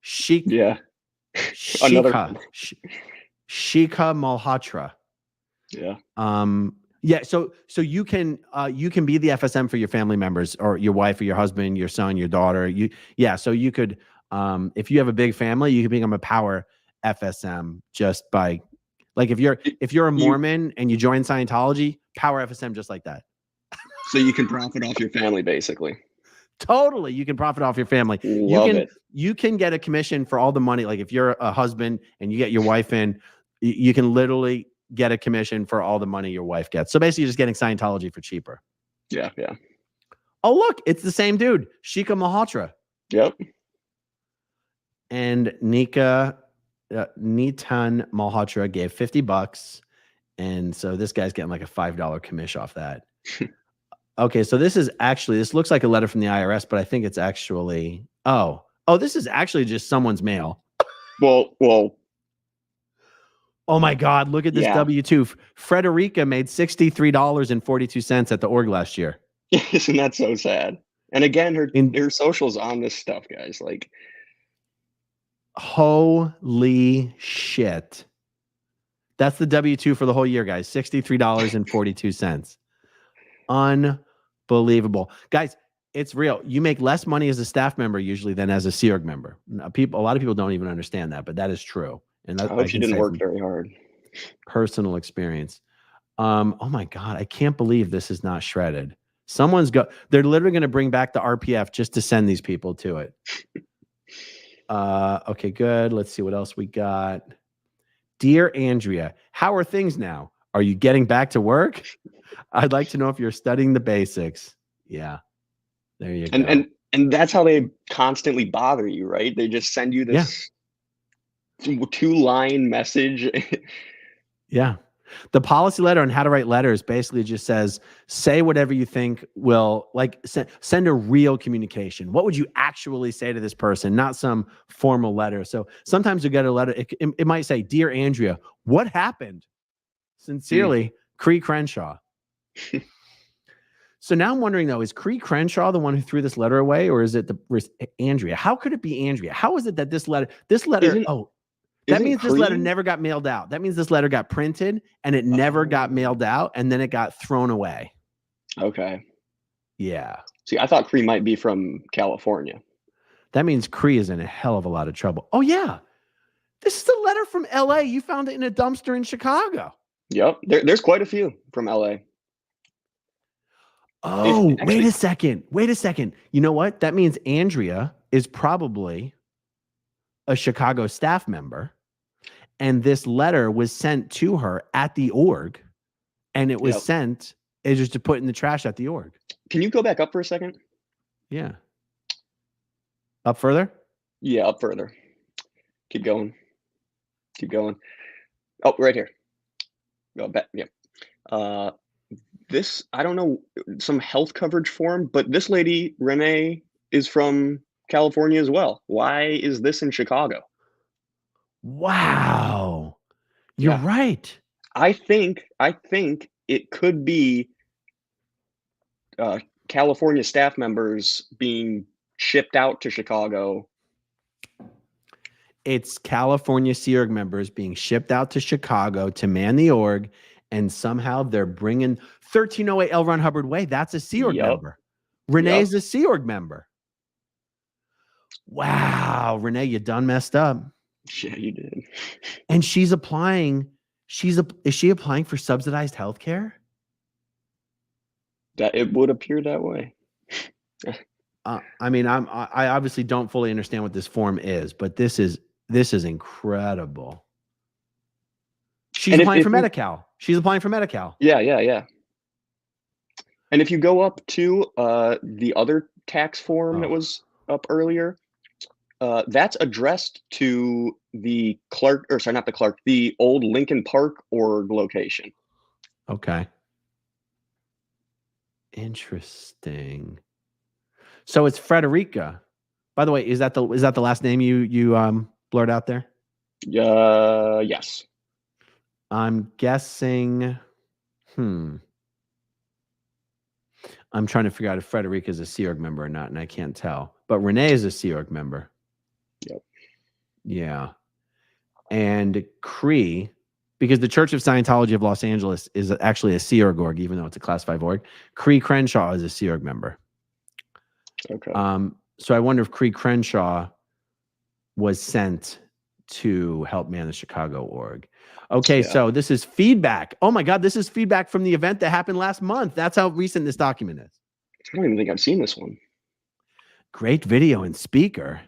Sheikh. Yeah. Shika Malhotra. Yeah. Yeah, so you can be the FSM for your family members or your wife or your husband, your son, your daughter. So you could if you have a big family, you can become a power FSM just by like if you're a Mormon and you join Scientology, power FSM just like that. So you can profit off your family, basically. Totally, you can profit off your family. You can get a commission for all the money. Like if you're a husband and you get your wife in, you can literally get a commission for all the money your wife gets. So basically, you're just getting Scientology for cheaper. Yeah. Oh, look, it's the same dude, Shika Malhotra. Yep. And Nitan Malhotra gave $50. And so this guy's getting like a $5 commission off that. Okay, so this looks like a letter from the IRS, but I think it's actually, this is actually just someone's mail. Well. Oh my God, look at this W-2. Frederica made $63.42 at the org last year. Isn't that so sad? And again, her social's on this stuff, guys. Like, holy shit. That's the W-2 for the whole year, guys. $63.42. Unbelievable. Guys, it's real. You make less money as a staff member usually than as a Sea Org member. Now, a lot of people don't even understand that, but that is true. And I hope she didn't work very hard. Personal experience. Oh my God, I can't believe this is not shredded. They're literally going to bring back the RPF just to send these people to it. Okay, good. Let's see what else we got. Dear Andrea, how are things now? Are you getting back to work? I'd like to know if you're studying the basics. Yeah, there you go. And that's how they constantly bother you, right? They just send you this 2-line message. Yeah. The policy letter on how to write letters basically just says, say whatever you think will, like, send a real communication. What would you actually say to this person? Not some formal letter. So sometimes you get a letter, it might say, Dear Andrea, what happened? Sincerely, Cree Crenshaw. So now I'm wondering, though, is Cree Crenshaw the one who threw this letter away, or is it Andrea? How could it be Andrea? How is it that this letter, that means this letter never got mailed out. That means this letter got printed and it never got mailed out, and then it got thrown away. Okay. Yeah. See, I thought Cree might be from California. That means Cree is in a hell of a lot of trouble. Oh, yeah. This is a letter from LA. You found it in a dumpster in Chicago. Yep. There's quite a few from LA. Oh, wait a second. You know what? That means Andrea is probably a Chicago staff member, and this letter was sent to her at the org, and it was sent just to put in the trash at the org. Can you go back up for a second? Yeah. Up further? Yeah, up further. Keep going. Oh, right here. Go back. Yeah. This, I don't know, some health coverage form, but this lady, Renee, is from California as well. Why is this in Chicago? Wow. You're right. I think it could be California staff members being shipped out to Chicago. It's California Sea Org members being shipped out to Chicago to man the org, and somehow they're bringing 1308 L. Ron Hubbard Way. That's a Sea Org member. Renee's a Sea Org member. Wow, Renee, you done messed up. Yeah, you did. And she's applying. Is she applying for subsidized health care? That it would appear that way. I mean, I obviously don't fully understand what this form is, but this is incredible. She's applying for Medi-Cal. Yeah. And if you go up to the other tax form that was up earlier, that's addressed to the the old Lincoln Park org location. Okay. Interesting. So it's Frederica. By the way, is that the last name you blurred out there? Yes. I'm guessing. I'm trying to figure out if Frederica is a Sea Org member or not, and I can't tell. But Renee is a Sea Org member. Yep. Yeah. and Cree, because the Church of Scientology of Los Angeles is actually a Sea Org, even though it's a Class 5 org. Cree Crenshaw is a Sea Org member. Okay. So I wonder if Cree Crenshaw was sent to help man the Chicago org. Okay, Yeah. so this is feedback. Oh my God, this is feedback from the event that happened last month. That's how recent this document is. I don't even think I've seen this one. Great video and speaker.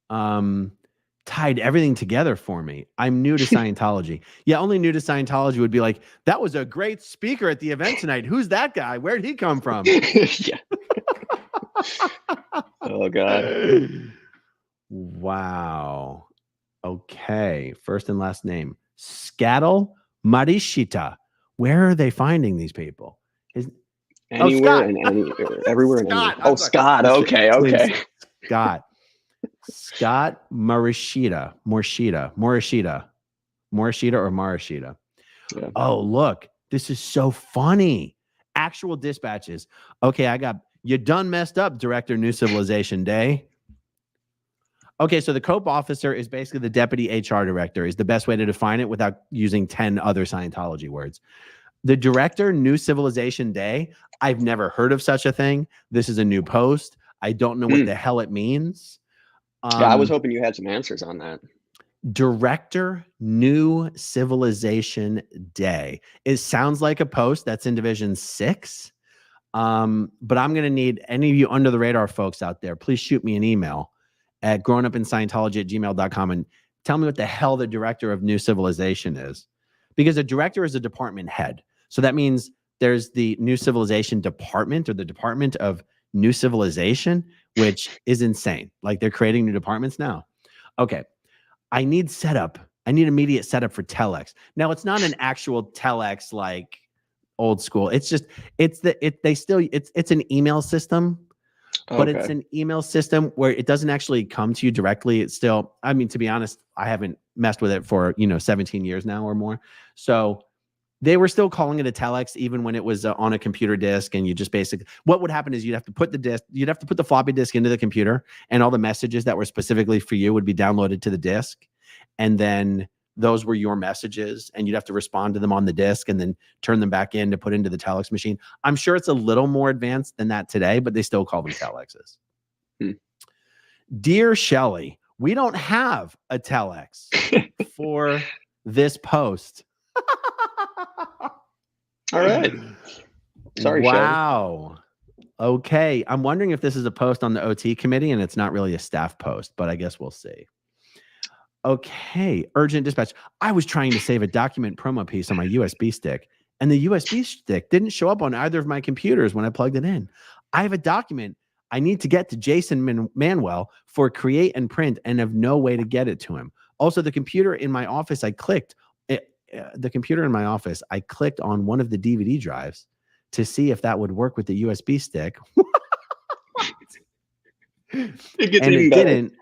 Tied everything together for me. I'm new to Scientology. Yeah, only new to Scientology would be like, that was a great speaker at the event tonight. Who's that guy? Where'd he come from? Yeah. Oh God. Wow. Okay. First and last name. Scattle Marishita. Where are they finding these people? Anywhere Scott. and anywhere, everywhere and Scott. anywhere. Oh, Scott. Okay. His name's Okay. Scott Morishita or Marishita. Yeah. Oh, look, this is so funny. Actual dispatches. Okay, I got you done messed up, Director New Civilization Day. Okay, so the COPE officer is basically the deputy HR director, is the best way to define it without using 10 other Scientology words. The Director New Civilization Day, I've never heard of such a thing. This is a new post. I don't know what the hell it means. Yeah, I was hoping you had some answers on that. Director New Civilization Day. It sounds like a post that's in Division 6. But I'm going to need any of you under the radar folks out there, please shoot me an email at grownupinScientology@gmail.com and tell me what the hell the Director of New Civilization is. Because a director is a department head. So that means there's the New Civilization Department, or the Department of New Civilization, which is insane. Like, they're creating new departments now. Okay. I need setup. I need immediate setup for telex. Now, it's not an actual telex like old school. It's just, it's an email system, but Okay. it's an email system where it doesn't actually come to you directly. It's still, I mean, to be honest, I haven't messed with it for, 17 years now or more. So they were still calling it a telex even when it was on a computer disk. And you just basically, what would happen is you'd have to put the floppy disk into the computer, and all the messages that were specifically for you would be downloaded to the disk. And then those were your messages, and you'd have to respond to them on the disk and then turn them back in to put into the telex machine. I'm sure it's a little more advanced than that today, but they still call them telexes. Dear Shelley, we don't have a telex for this post. All right. Sorry, wow. Shelley. Okay. I'm wondering if this is a post on the OT committee and it's not really a staff post, but I guess we'll see. Okay. Urgent dispatch. I was trying to save a document promo piece on my USB stick, and the USB stick didn't show up on either of my computers when I plugged it in. I have a document I need to get to Jason Manuel for create and print, and have no way to get it to him. Also, the computer in my office, I clicked on one of the DVD drives to see if that would work with the USB stick. It gets and even it better. didn't.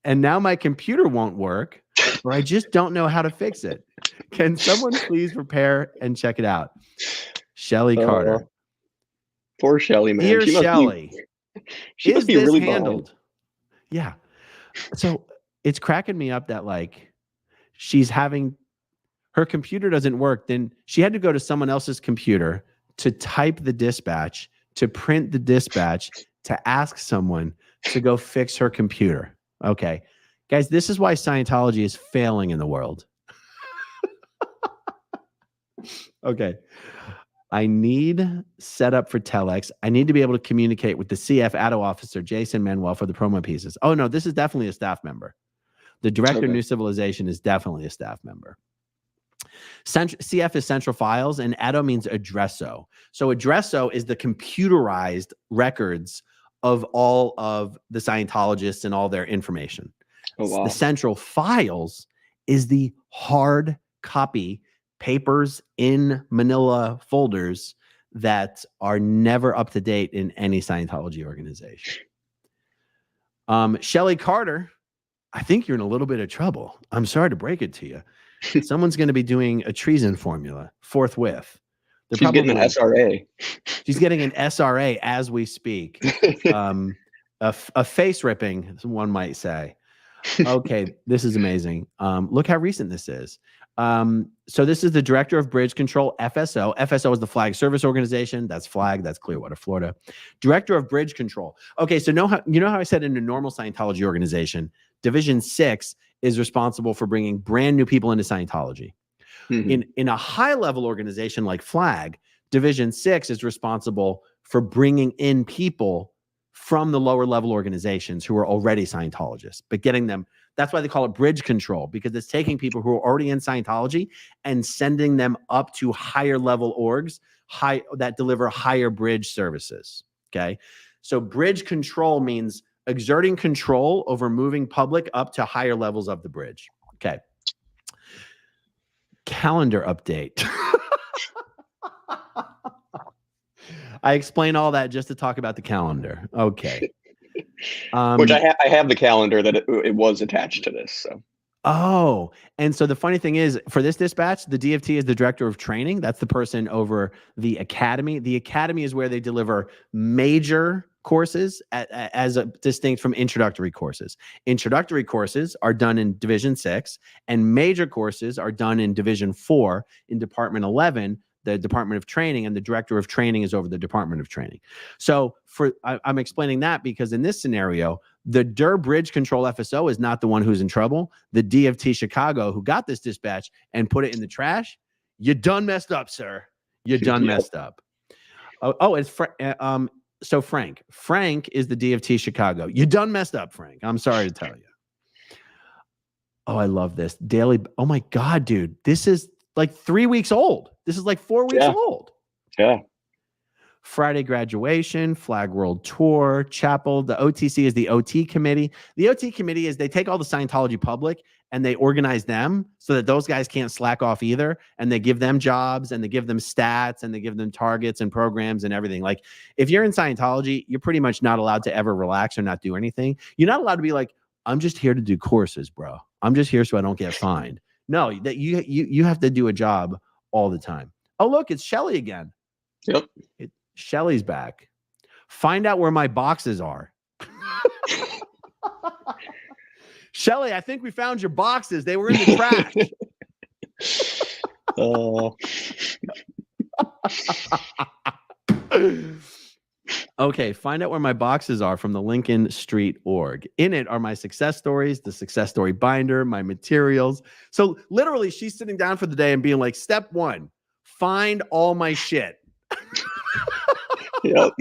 And now my computer won't work, or I just don't know how to fix it. Can someone please repair and check it out? Shelley Carter. Poor Shelley, man. Dear Shelley, she must be this really handled? behind. Yeah. So it's cracking me up that, like, she's having, her computer doesn't work. Then she had to go to someone else's computer to type the dispatch, to print the dispatch, to ask someone to go fix her computer. Okay. Guys, this is why Scientology is failing in the world. Okay. I need setup for telex. I need to be able to communicate with the CF ADO officer, Jason Manuel, for the promo pieces. Oh, no, this is definitely a staff member. The Director of New Civilization is definitely a staff member. CF is Central Files, and ADO means addresso. So addresso is the computerized records of all of the Scientologists and all their information. Oh, wow. The Central Files is the hard copy papers in manila folders that are never up to date in any Scientology organization. Shelley Carter, I think you're in a little bit of trouble. I'm sorry to break it to you. Someone's going to be doing a treason formula forthwith. She's getting an SRA. She's getting an SRA as we speak. A face ripping, one might say. Okay, this is amazing. Look how recent this is. So this is the Director of Bridge Control, FSO. FSO is the Flag Service Organization. That's Flag. That's Clearwater, Florida. Director of Bridge Control. Okay, so you know how I said in a normal Scientology organization, Division 6 is responsible for bringing brand new people into Scientology. Mhm. In a high-level organization like Flag, Division 6 is responsible for bringing in people from the lower level organizations who are already Scientologists, but getting them. That's why they call it bridge control, because it's taking people who are already in Scientology and sending them up to higher level orgs, that deliver higher bridge services. Okay. So bridge control means exerting control over moving public up to higher levels of the bridge. Okay. Calendar update. I explain all that just to talk about the calendar. Okay. Which I have the calendar that it was attached to this. So. Oh, and so the funny thing is, for this dispatch, the DFT is the director of training. That's the person over the academy. The academy is where they deliver major courses as distinct from introductory courses. Introductory courses are done in Division 6, and major courses are done in Division 4 in Department 11, the Department of Training, and the director of training is over the Department of Training. So I'm explaining that because in this scenario, the DER Bridge Control FSO is not the one who's in trouble. The DFT Chicago, who got this dispatch and put it in the trash, you done messed up, sir. You done messed up. It's so Frank. Frank is the DFT Chicago. You done messed up, Frank. I'm sorry to tell you. Oh, I love this. Daily. Oh my God, dude. This is like 3 weeks old. This is like 4 weeks old. Yeah. Friday graduation, Flag World Tour, Chapel. The OTC is the OT committee. The OT committee is they take all the Scientology public and they organize them so that those guys can't slack off either. And they give them jobs and they give them stats and they give them targets and programs and everything. Like if you're in Scientology, you're pretty much not allowed to ever relax or not do anything. You're not allowed to be like, I'm just here to do courses, bro. I'm just here so I don't get fined. No, that you have to do a job all the time. Oh, look, it's Shelly again. Yep. Shelly's back. Find out where my boxes are. Shelly, I think we found your boxes. They were in the trash. Okay, find out where my boxes are from the Lincoln Street org. In it are my success stories, the success story binder, my materials. So literally, she's sitting down for the day and being like, step 1, find all my shit. Yep.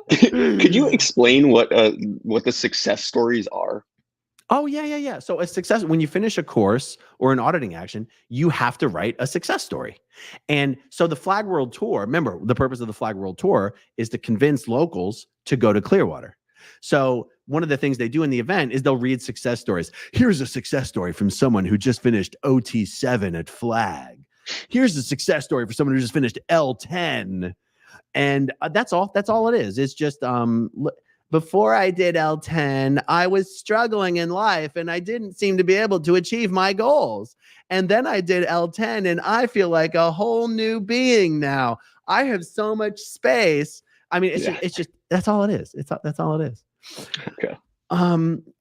Could you explain what the success stories are? Oh, yeah. So a success, when you finish a course or an auditing action, you have to write a success story. And so the Flag World Tour, remember, the purpose of the Flag World Tour is to convince locals to go to Clearwater. So one of the things they do in the event is they'll read success stories. Here's a success story from someone who just finished OT7 at Flag. Here's a success story for someone who just finished L10. And that's all it is. It's just before I did L10, I was struggling in life and I didn't seem to be able to achieve my goals. And then I did L10 and I feel like a whole new being now. I have so much space. I mean, it's just that's all it is. That's all it is. Okay.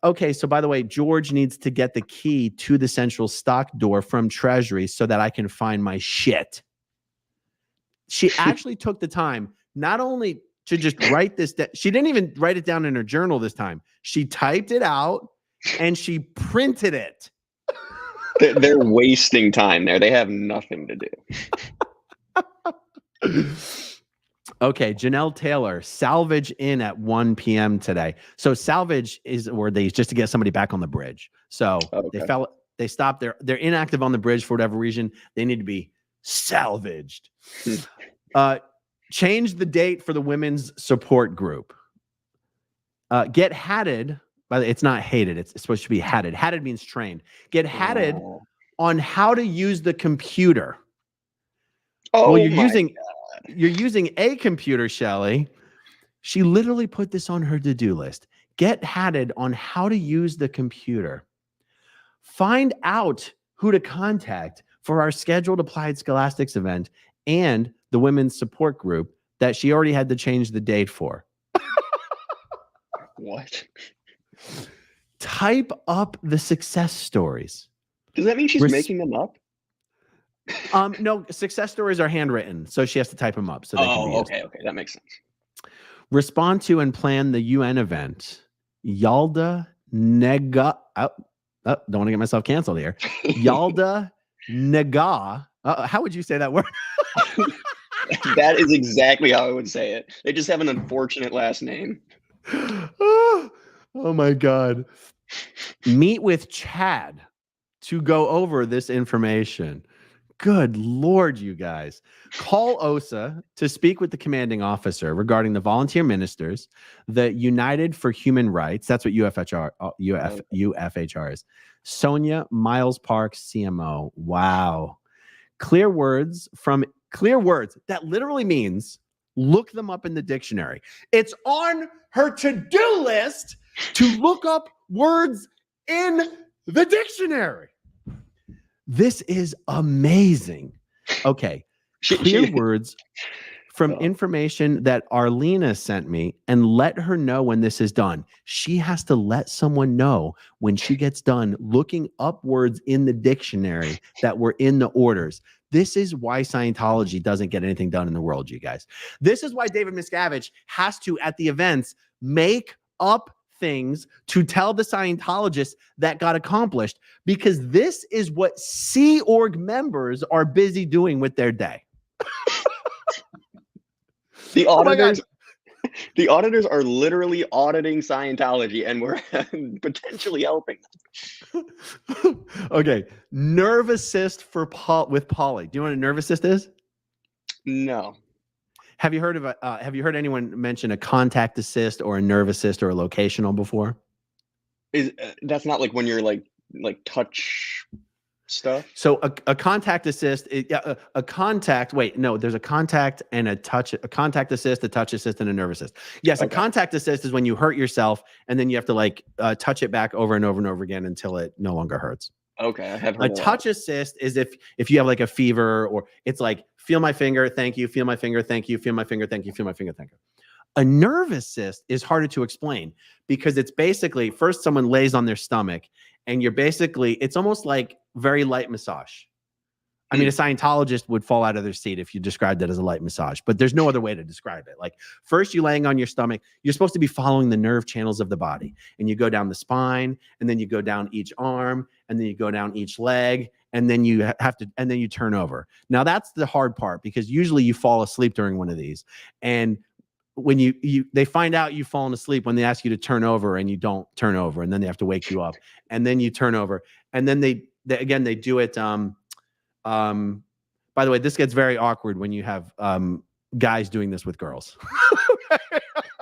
Okay. So by the way, George needs to get the key to the central stock door from Treasury so that I can find my shit. She actually took the time not only to just write this, she didn't even write it down in her journal this time. She typed it out and she printed it. They're wasting time there. They have nothing to do. Okay, Janelle Taylor, salvage in at 1 p.m. today. So salvage is where they just to get somebody back on the bridge. So they stopped. They're inactive on the bridge for whatever reason. They need to be salvaged. Change the date for the women's support group. Get hatted, but it's not hated. It's supposed to be hatted. Hatted means trained. Get hatted on how to use the computer. Oh, well, you're using a computer, Shelly. She literally put this on her to-do list. Get hatted on how to use the computer. Find out who to contact for our scheduled Applied Scholastics event and the women's support group that she already had to change the date for. What? type up the success stories. Does that mean she's making them up? No, success stories are handwritten, so she has to type them up so they can be used. Okay, that makes sense. Respond to and plan the UN event. Yalda Nega. Don't want to get myself canceled here. Yalda Nega. How would you say that word? That is exactly how I would say it. They just have an unfortunate last name. Oh my God. Meet with Chad to go over this information. Good Lord, you guys. Call OSA to speak with the commanding officer regarding the volunteer ministers, the United for Human Rights. That's what UFHR is. Sonia Miles Park, CMO. Wow. Clear words. That literally means look them up in the dictionary. It's on her to-do list to look up words in the dictionary. This is amazing. Okay. Clear words from information that Arlena sent me, and let her know when this is done. She has to let someone know when she gets done looking up words in the dictionary that were in the orders. This is why Scientology doesn't get anything done in the world, you guys. This is why David Miscavige has to, at the events, make up things to tell the Scientologists that got accomplished, because this is what Sea Org members are busy doing with their day. The auditors, the auditors are literally auditing Scientology, and we're potentially helping them. Okay, nerve assist for with Polly. Do you know what a nerve assist is? No. Have you heard of have you heard anyone mention a contact assist or a nerve assist or a locational before? That's not like when you're like touch stuff? So a contact assist, a contact, wait, no, there's a contact and a contact assist, a touch assist, and a nerve assist. Yes, okay. A contact assist is when you hurt yourself and then you have to like touch it back over and over and over again until it no longer hurts. Okay, I have heard a touch assist is if you have like a fever, or it's like, feel my finger, thank you, feel my finger, thank you, feel my finger, thank you, feel my finger, thank you. A nerve assist is harder to explain because it's basically first someone lays on their stomach and you're basically, it's almost like very light massage. I mean, a Scientologist would fall out of their seat if you described it as a light massage, but there's no other way to describe it. Like first you laying on your stomach, you're supposed to be following the nerve channels of the body, and you go down the spine, and then you go down each arm, and then you go down each leg, and then you have to, and then you turn over. Now that's the hard part, because usually you fall asleep during one of these. And when they find out you've fallen asleep when they ask you to turn over and you don't turn over, and then they have to wake you up, and then you turn over, and then they do it. By the way, this gets very awkward when you have guys doing this with girls.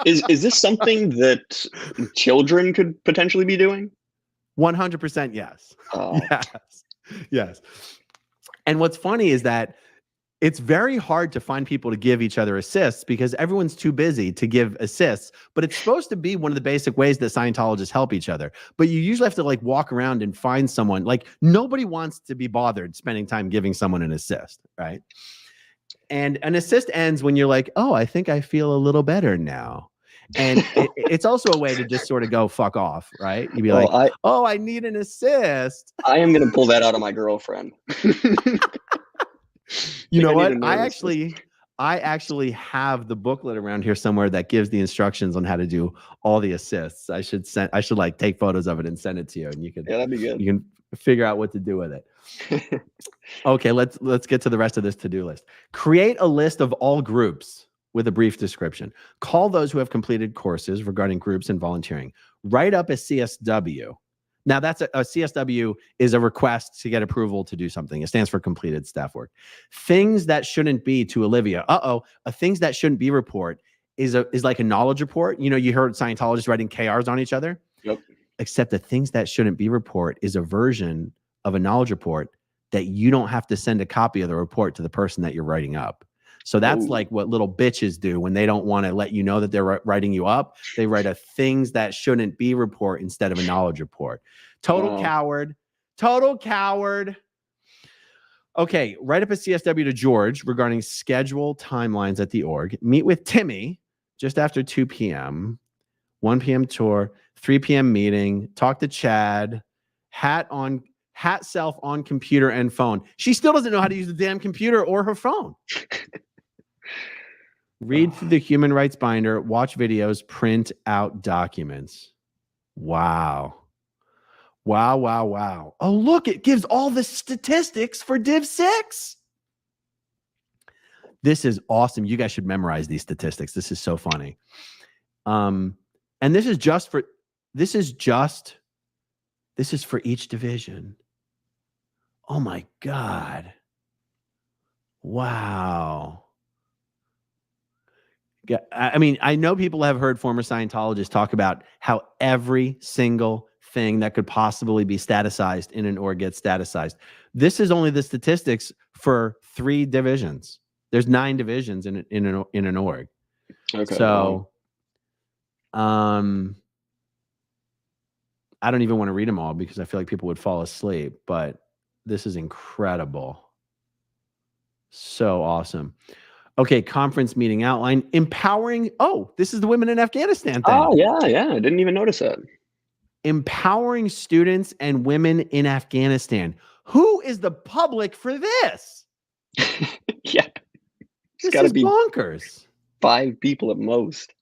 Is this something that children could potentially be doing? 100% yes. Oh. Yes. And what's funny is that it's very hard to find people to give each other assists because everyone's too busy to give assists, but it's supposed to be one of the basic ways that Scientologists help each other. But you usually have to like walk around and find someone. Like nobody wants to be bothered spending time giving someone an assist, right? And an assist ends when you're like, oh, I think I feel a little better now. And it's also a way to just sort of go fuck off, right? You'd be like, oh, I need an assist. I am going to pull that out of my girlfriend. You know what? I actually have the booklet around here somewhere that gives the instructions on how to do all the assists. I should like take photos of it and send it to you, and you can, yeah, that'd be good. You can figure out what to do with it. Okay, let's get to the rest of this to-do list. Create a list of all groups with a brief description. Call those who have completed courses regarding groups and volunteering. Write up a CSW. Now, that's a CSW is a request to get approval to do something. It stands for completed staff work. Things that shouldn't be, to Olivia. A things that shouldn't be report is like a knowledge report. You know, you heard Scientologists writing KRs on each other. Yep. Except the things that shouldn't be report is a version of a knowledge report that you don't have to send a copy of the report to the person that you're writing up. So that's like what little bitches do when they don't want to let you know that they're writing you up. They write a things that shouldn't be report instead of a knowledge report. Total coward. Total coward. Okay, write up a CSW to George regarding schedule timelines at the org. Meet with Timmy just after 2 p.m. 1 p.m. tour, 3 p.m. meeting, talk to Chad, hat self on computer and phone. She still doesn't know how to use the damn computer or her phone. Read through the human rights binder, watch videos, print out documents. Wow. Wow, wow, wow. Oh, look, it gives all the statistics for Div 6. This is awesome. You guys should memorize these statistics. This is so funny. And this is for each division. Oh my God. Wow. Yeah, I mean, I know people have heard former Scientologists talk about how every single thing that could possibly be statusized in an org gets statusized. This is only the statistics for 3 divisions. There's 9 divisions in an org. Okay. So, I don't even want to read them all because I feel like people would fall asleep, but this is incredible. So awesome. Okay, conference meeting outline. Empowering. Oh, this is the women in Afghanistan thing. Oh, yeah. I didn't even notice that. Empowering students and women in Afghanistan. Who is the public for this? Yeah. This is bonkers. 5 people at most.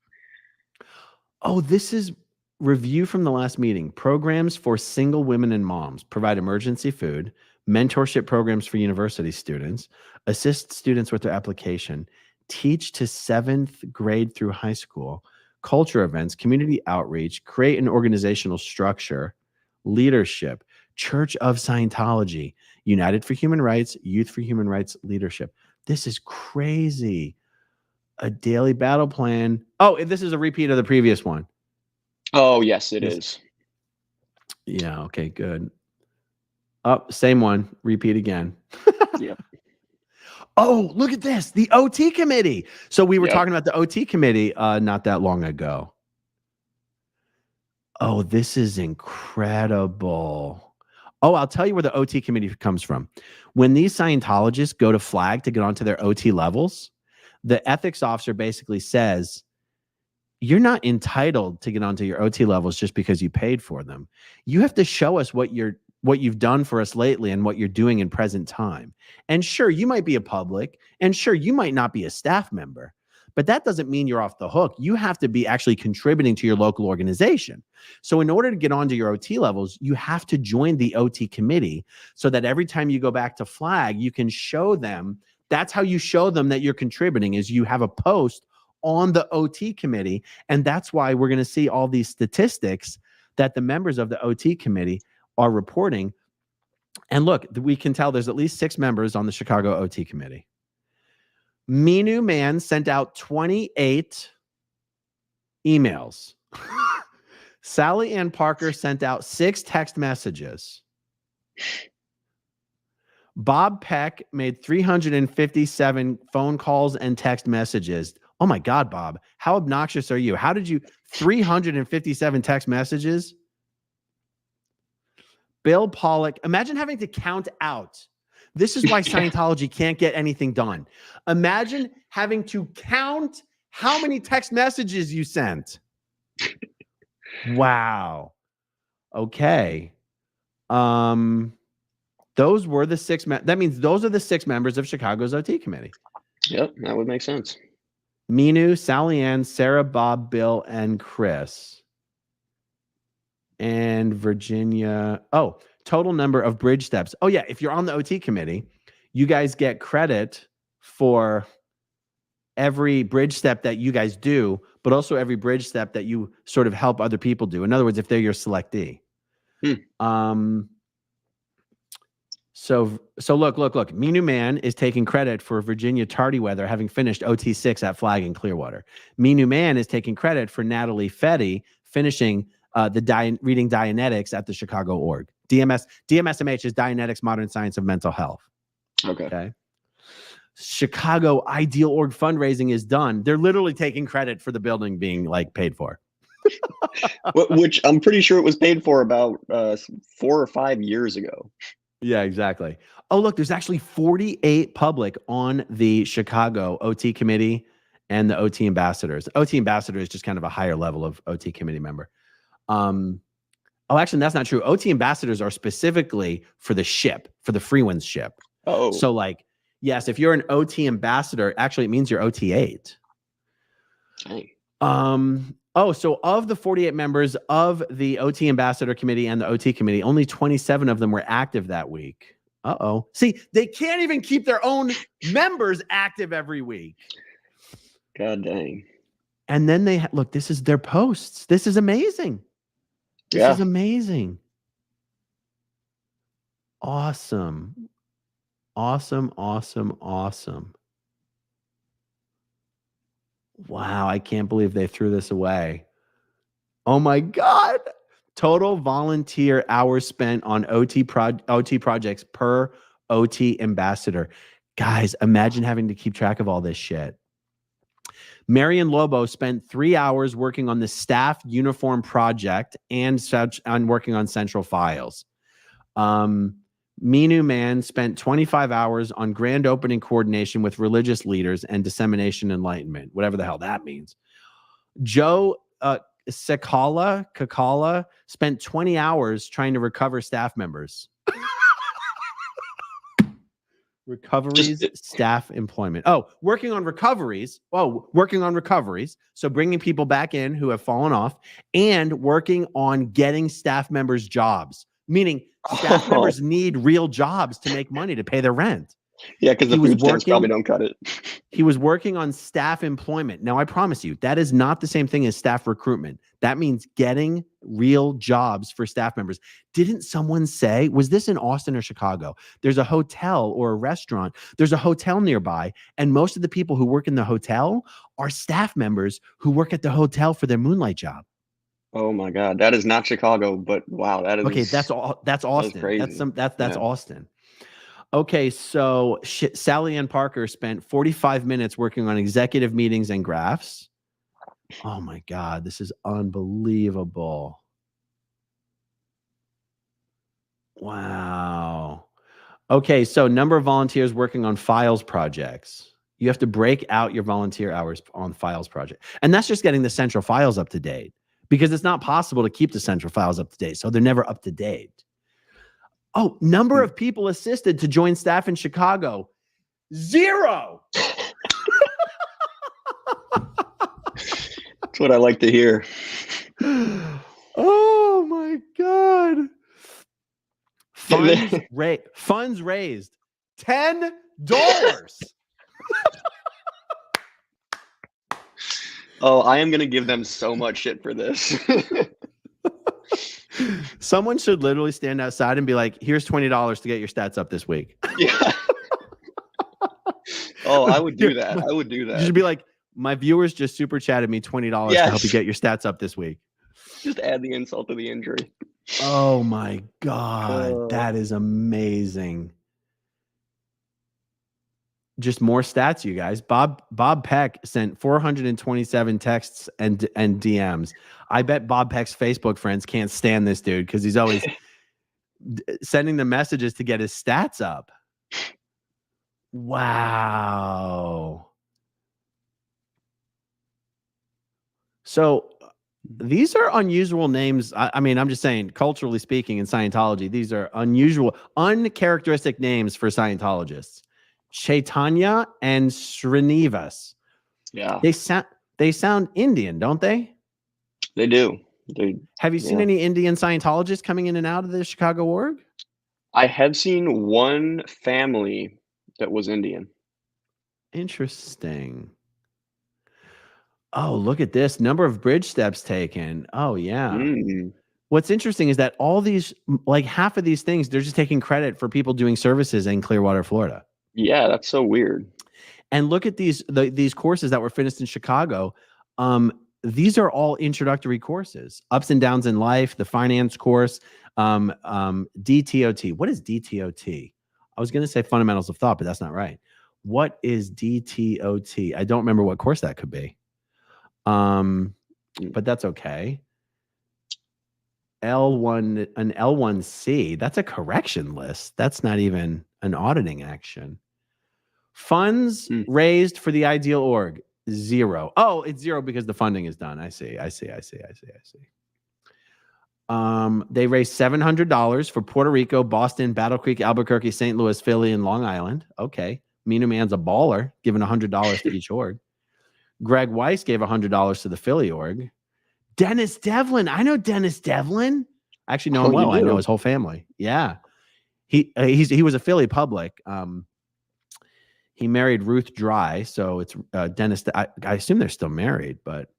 Oh, this is review from the last meeting. Programs for single women and moms. Provide emergency food. Mentorship programs for university students. Assist students with their application. Teach to 7th grade through high school. Culture events. Community outreach. Create an organizational structure. Leadership. Church of Scientology. United for Human Rights. Youth for Human Rights Leadership. This is crazy. A daily battle plan. Oh, this is a repeat of the previous one. Oh, yes, it is. Yeah, okay, good. Oh, same one. Repeat again. Yep. Oh, look at this. The OT committee. So we were talking about the OT committee not that long ago. Oh, this is incredible. Oh, I'll tell you where the OT committee comes from. When these Scientologists go to flag to get onto their OT levels, the ethics officer basically says, you're not entitled to get onto your OT levels just because you paid for them. You have to show us what you've done for us lately and what you're doing in present time. And sure, you might be a public, and sure, you might not be a staff member, but that doesn't mean you're off the hook. You have to be actually contributing to your local organization. So in order to get onto your OT levels, you have to join the OT committee so that every time you go back to flag, you can show them. That's how you show them that you're contributing, is you have a post on the OT committee. And that's why we're going to see all these statistics that the members of the OT committee are reporting. And look, we can tell there's at least 6 members on the Chicago OT committee. Minu Man sent out 28 emails. Sally Ann Parker sent out 6 text messages. Bob Peck made 357 phone calls and text messages. Oh my God, Bob, how obnoxious are you? How did you 357 text messages? Bill Pollock, imagine having to count out. This is why Scientology can't get anything done. Imagine having to count how many text messages you sent. Wow. Okay. Those were the 6. That means those are the 6 members of Chicago's OT committee. Yep, that would make sense. Minu, Sally Ann, Sarah, Bob, Bill, and Chris. And Virginia. Oh, total number of bridge steps. Oh, yeah. If you're on the OT committee, you guys get credit for every bridge step that you guys do, but also every bridge step that you sort of help other people do. In other words, if they're your selectee. So look. Minu Man is taking credit for Virginia Tardyweather having finished OT6 at Flag in Clearwater. Minu Man is taking credit for Natalie Fetty finishing reading Dianetics at the Chicago org. DMSMH is Dianetics Modern Science of Mental Health. Okay. Chicago Ideal Org fundraising is done. They're literally taking credit for the building being like paid for. Which I'm pretty sure it was paid for about 4 or 5 years ago. Yeah, exactly. Oh, look, there's actually 48 public on the Chicago OT committee and the OT ambassadors. OT ambassador is just kind of a higher level of OT committee member. Oh, actually, that's not true. OT ambassadors are specifically for the ship, for the Freewinds ship. Oh. So like, yes, if you're an OT ambassador, actually it means you're OT 8. Dang. So of the 48 members of the OT ambassador committee and the OT committee, only 27 of them were active that week. See, they can't even keep their own members active every week. God dang. And then they look, this is their posts. This is amazing. This is amazing. Awesome. Awesome, awesome, awesome. Wow, I can't believe they threw this away. Oh my God. Total volunteer hours spent on OT projects per OT ambassador. Guys, imagine having to keep track of all this shit. Marion Lobo spent 3 hours working on the staff uniform project and working on central files. Minu Man spent 25 hours on grand opening coordination with religious leaders and dissemination enlightenment, whatever the hell that means. Joe Kakala spent 20 hours trying to recover staff members. Recoveries, staff employment. Working on recoveries. So bringing people back in who have fallen off and working on getting staff members jobs, meaning staff members need real jobs to make money to pay their rent. Yeah, because the food stamps probably don't cut it. He was working on staff employment. Now, I promise you, that is not the same thing as staff recruitment. That means getting real jobs for staff members. Didn't someone say, was this in Austin or Chicago? There's a hotel or a restaurant. There's a hotel nearby, and most of the people who work in the hotel are staff members who work at the hotel for their moonlight job. Oh my God, that is not Chicago, but wow, that is okay. That's all. That's Austin. That's Austin. Okay, so Sally Ann Parker spent 45 minutes working on executive meetings and graphs. Oh my God, this is unbelievable. Wow. Okay, so number of volunteers working on files projects. You have to break out your volunteer hours on files project. And that's just getting the central files up to date, because it's not possible to keep the central files up to date. So they're never up to date. Number of people assisted to join staff in Chicago. 0. That's what I like to hear. Oh my God. Funds raised $10. I am going to give them so much shit for this. Someone should literally stand outside and be like, here's $20 to get your stats up this week. Yeah. I would do that. You should be like, my viewers just super chatted me $20 to help you get your stats up this week. Just add the insult to the injury. Oh my God. That is amazing. Just more stats, you guys. Bob Peck sent 427 texts and DMs. I bet Bob Peck's Facebook friends can't stand this dude because he's always sending the messages to get his stats up. Wow. So these are unusual names. I mean, I'm just saying, culturally speaking, in Scientology, these are unusual, uncharacteristic names for Scientologists. Chaitanya and Srinivas. Yeah. They sound Indian, don't they? They do. Have you seen any Indian Scientologists coming in and out of the Chicago org? I have seen one family that was Indian. Interesting. Oh, look at this. Number of bridge steps taken. Oh, yeah. What's interesting is that all these, like half of these things, they're just taking credit for people doing services in Clearwater, Florida. Yeah, that's so weird. And look at these courses that were finished in Chicago. These are all introductory courses. Ups and Downs in Life, the finance course, DTOT. What is DTOT? I was going to say Fundamentals of Thought, but that's not right. What is DTOT? I don't remember what course that could be. But that's okay. An L1C, that's a correction list. That's not even an auditing action. Funds raised for the ideal org, 0. Oh, it's 0 because the funding is done. I see. They raised $700 for Puerto Rico, Boston, Battle Creek, Albuquerque, St. Louis, Philly, and Long Island. Okay. Meaner Man's a baller, giving $100 to each org. Greg Weiss gave $100 to the Philly org. Dennis Devlin. I know Dennis Devlin. I actually know him well. I know his whole family. Yeah. He was a Philly public. He married Ruth Dry. So it's Dennis. I assume they're still married, but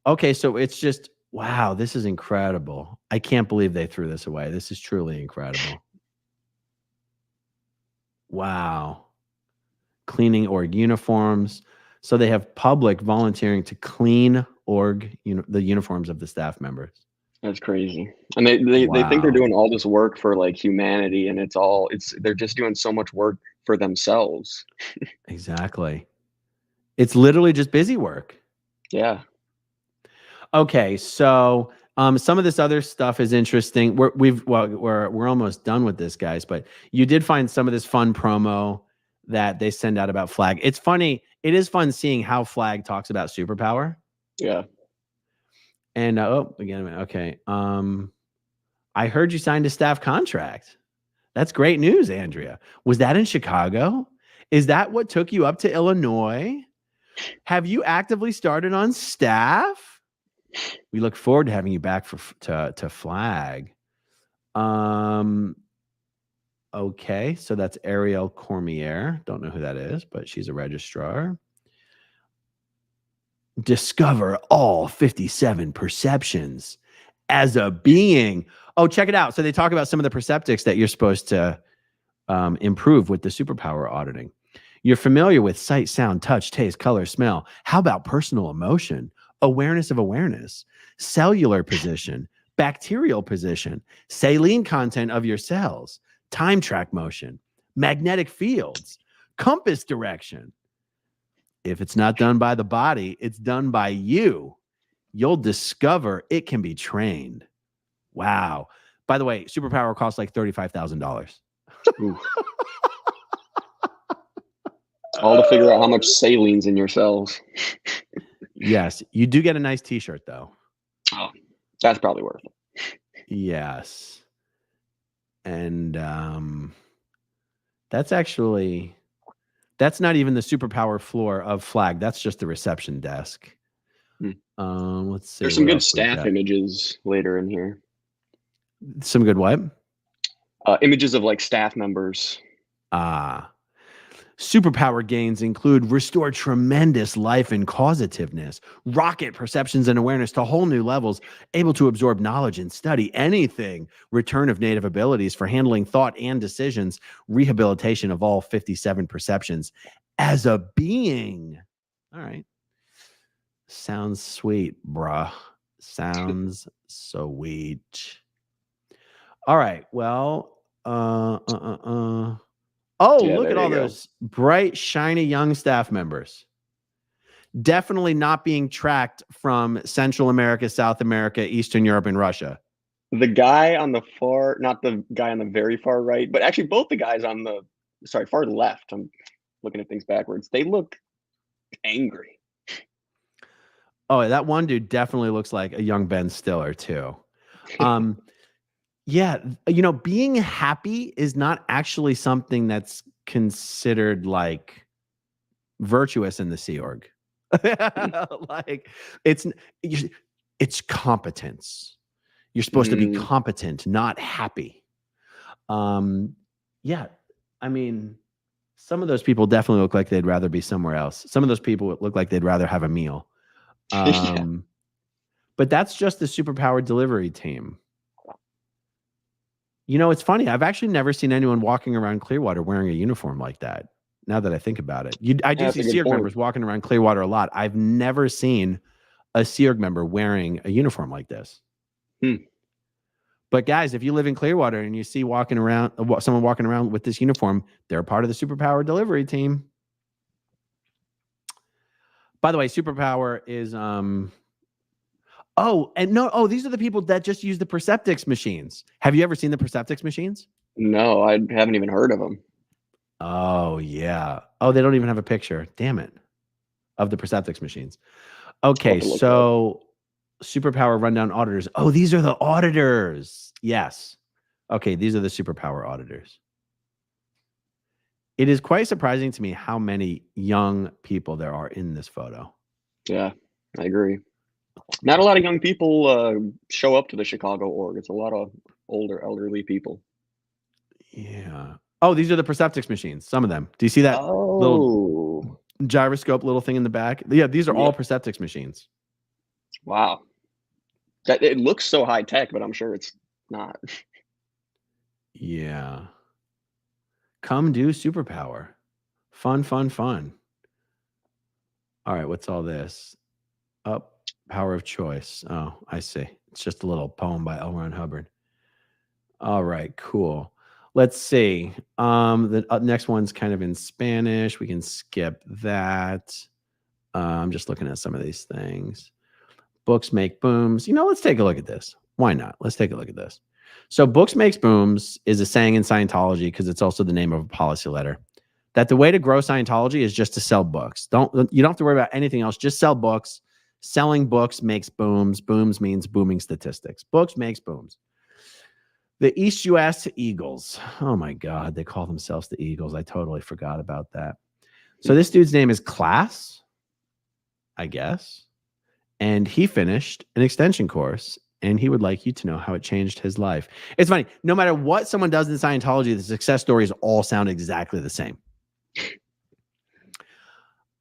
okay, so it's just, wow, this is incredible. I can't believe they threw this away. This is truly incredible. Wow. Cleaning org uniforms. So they have public volunteering to clean org, the uniforms of the staff members. That's crazy. And they think they're doing all this work for like humanity, and they're just doing so much work for themselves. Exactly. It's literally just busy work. Yeah. Okay, so some of this other stuff is interesting. We're almost done with this, guys, but you did find some of this fun promo that they send out about Flag. It's funny. It is fun seeing how Flag talks about superpower. Yeah. And okay. I heard you signed a staff contract. That's great news, Andrea. Was that in Chicago? Is that what took you up to Illinois? Have you actively started on staff? We look forward to having you back to Flag. Okay, so that's Ariel Cormier. Don't know who that is, but she's a registrar. Discover all 57 perceptions as a being. Oh, check it out. So they talk about some of the perceptics that you're supposed to improve with the superpower auditing. You're familiar with sight, sound, touch, taste, color, smell. How about personal emotion? Awareness of awareness, cellular position, bacterial position, saline content of your cells, time track motion, magnetic fields, compass direction. If it's not done by the body, it's done by you. You'll discover it can be trained. Wow. By the way, superpower costs like $35,000. All to figure out how much saline's in your cells. Yes, you do get a nice t-shirt though. Oh, that's probably worth it. Yes. And that's not even the superpower floor of Flag. That's just the reception desk. Let's see. There's some good staff images later in here. Some good what? Images of like staff members. Superpower gains include restore tremendous life and causativeness, rocket perceptions and awareness to whole new levels, able to absorb knowledge and study anything, return of native abilities for handling thought and decisions, rehabilitation of all 57 perceptions as a being. All right. Sounds sweet, bruh. Sounds sweet. All right. Well, Oh, yeah, look at all those bright, shiny young staff members. Definitely not being tracked from Central America, South America, Eastern Europe, and Russia. The guy on the far, not the guy on the very far right, but actually both the guys on the, far left. I'm looking at things backwards. They look angry. Oh, that one dude definitely looks like a young Ben Stiller too. Yeah, being happy is not actually something that's considered like virtuous in the Sea Org. Like it's competence. You're supposed to be competent, not happy. Yeah, I mean, some of those people definitely look like they'd rather be somewhere else. Some of those people look like they'd rather have a meal. But that's just the superpowered delivery team. It's funny. I've actually never seen anyone walking around Clearwater wearing a uniform like that. Now that I think about it, I do see Sea Org members walking around Clearwater a lot. I've never seen a Sea Org member wearing a uniform like this. But guys, if you live in Clearwater and you see someone walking around with this uniform, they're part of the superpower delivery team. By the way, superpower is these are the people that just use the Perceptics machines. Have you ever seen the Perceptics machines? No, I haven't even heard of them. Oh, yeah. Oh, they don't even have a picture. Damn it. Of the Perceptics machines. Okay, so superpower rundown auditors. Oh, these are the auditors. Yes. Okay, these are the superpower auditors. It is quite surprising to me how many young people there are in this photo. Yeah, I agree. Not a lot of young people show up to the Chicago org. It's a lot of older, elderly people. Yeah. Oh, these are the Perceptics machines. Some of them. Do you see that little gyroscope little thing in the back? Yeah, these are all Perceptics machines. Wow. It looks so high tech, but I'm sure it's not. Yeah. Come do superpower. Fun, fun, fun. All right, what's all this? Up, power of choice. Oh, I see. It's just a little poem by L. Ron Hubbard. All right, cool. Let's see. The next one's kind of in Spanish. We can skip that. I'm just looking at some of these things. Books make booms. Let's take a look at this. Why not? Let's take a look at this. So books makes booms is a saying in Scientology because it's also the name of a policy letter. That the way to grow Scientology is just to sell books. You don't have to worry about anything else. Just sell books. Selling books makes booms. Booms means booming statistics. Books makes booms. The East US Eagles. Oh my God, they call themselves the Eagles. I totally forgot about that. So this dude's name is Class, I guess. And he finished an extension course, and he would like you to know how it changed his life. It's funny. No matter what someone does in Scientology, the success stories all sound exactly the same.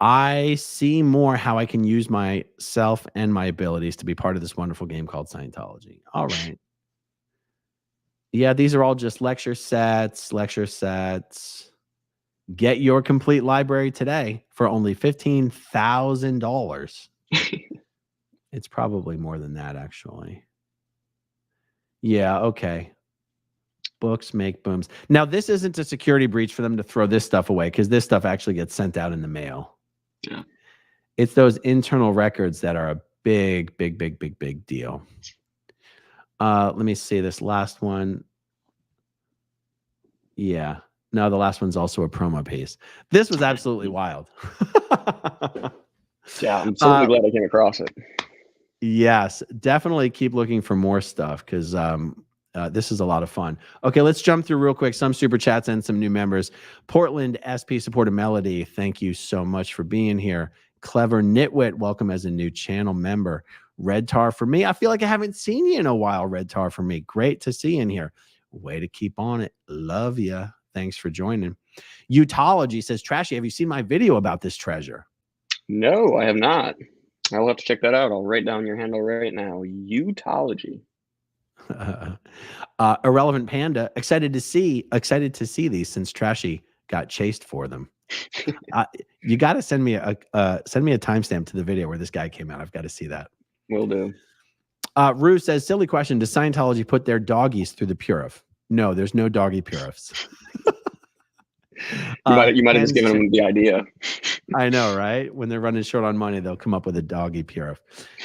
I see more how I can use myself and my abilities to be part of this wonderful game called Scientology. All right. Yeah, these are all just lecture sets. Get your complete library today for only $15,000. It's probably more than that, actually. Yeah, okay. Books make booms. Now, this isn't a security breach for them to throw this stuff away because this stuff actually gets sent out in the mail. Yeah. It's those internal records that are a big deal. Let me see this last one. Yeah. No, the last one's also a promo piece. This was absolutely wild. Yeah, I'm certainly glad I came across it. Yes, definitely keep looking for more stuff because this is a lot of fun. Okay, let's jump through real quick. Some super chats and some new members. Portland SP supporter Melody, thank you so much for being here. Clever Nitwit, welcome as a new channel member. Red Tar for me. I feel like I haven't seen you in a while, Red Tar for me. Great to see you in here. Way to keep on it. Love ya. Thanks for joining. Utology says, Trashy, have you seen my video about this treasure? No, I have not. I'll have to check that out. I'll write down your handle right now. Utology. Irrelevant Panda, excited to see these since Trashy got chased for them. You got to send me a timestamp to the video where this guy came out. I've got to see that. Will do. Rue says, silly question. Does Scientology put their doggies through the Purif? No, there's no doggy Purifs. You might have just given them the idea. I know, right? When they're running short on money, they'll come up with a doggy Purif.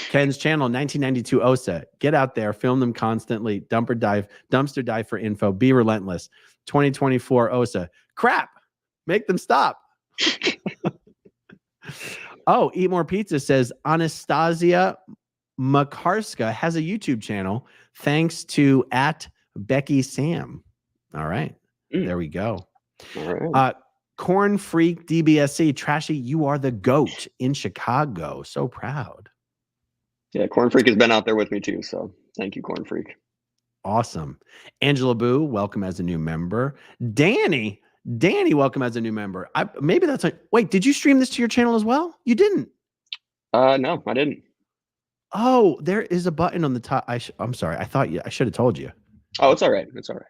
Ken's channel, 1992 OSA. Get out there, film them constantly. Dumpster dive for info. Be relentless. 2024 OSA. Crap. Make them stop. Oh, Eat More Pizza says Anastasia Makarska has a YouTube channel thanks to @BeckySam. All right. There we go. All right. Corn Freak DBSC, Trashy, you are the GOAT in Chicago. So proud. Yeah, Corn Freak has been out there with me too. So thank you, Corn Freak. Awesome. Angela Boo, welcome as a new member. Danny, welcome as a new member. Maybe that's like, wait, did you stream this to your channel as well? You didn't. No, I didn't. Oh, there is a button on the top. I'm sorry. I thought I should have told you. Oh, it's all right. It's all right.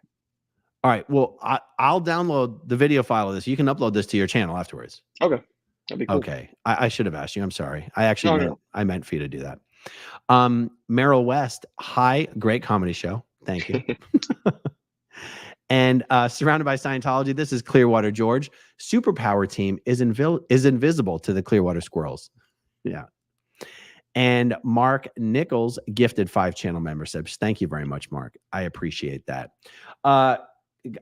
All right. Well, I'll download the video file of this. You can upload this to your channel afterwards. Okay. That'd be cool. Okay. I should have asked you. I'm sorry. I actually I meant for you to do that. Meryl West, hi, great comedy show. Thank you. And surrounded by Scientology, this is Clearwater George. Superpower team is invisible to the Clearwater Squirrels. Yeah. And Mark Nichols gifted 5 channel memberships. Thank you very much, Mark. I appreciate that.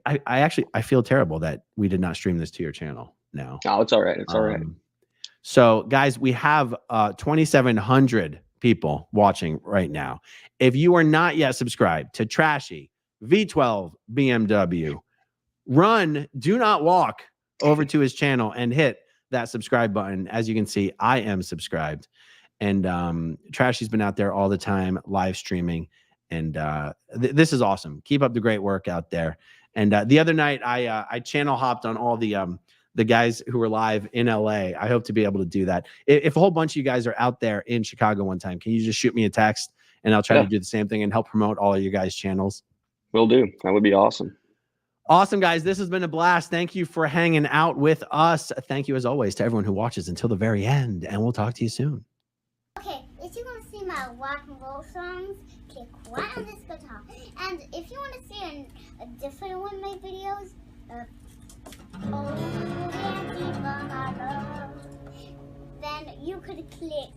I feel terrible that we did not stream this to your channel now. Oh, it's all right. It's all right. So guys, we have 2,700 people watching right now. If you are not yet subscribed to Trashy V12 BMW, do not walk over to his channel and hit that subscribe button. As you can see, I am subscribed, and Trashy's been out there all the time live streaming, and this is awesome. Keep up the great work out there. And the other night I channel hopped on all the guys who were live in LA. I hope to be able to do that. If a whole bunch of you guys are out there in Chicago one time, can you just shoot me a text and I'll try to do the same thing and help promote all of you guys' channels? Will do. That would be awesome. Awesome, guys. This has been a blast. Thank you for hanging out with us. Thank you, as always, to everyone who watches until the very end, and we'll talk to you soon. Okay, if you want to see my rock and roll songs, click right on this guitar. And if you want to see a different one of my videos, then you could click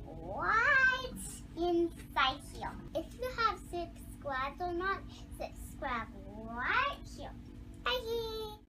right inside here. If you have subscribed or not, subscribe right here. Bye.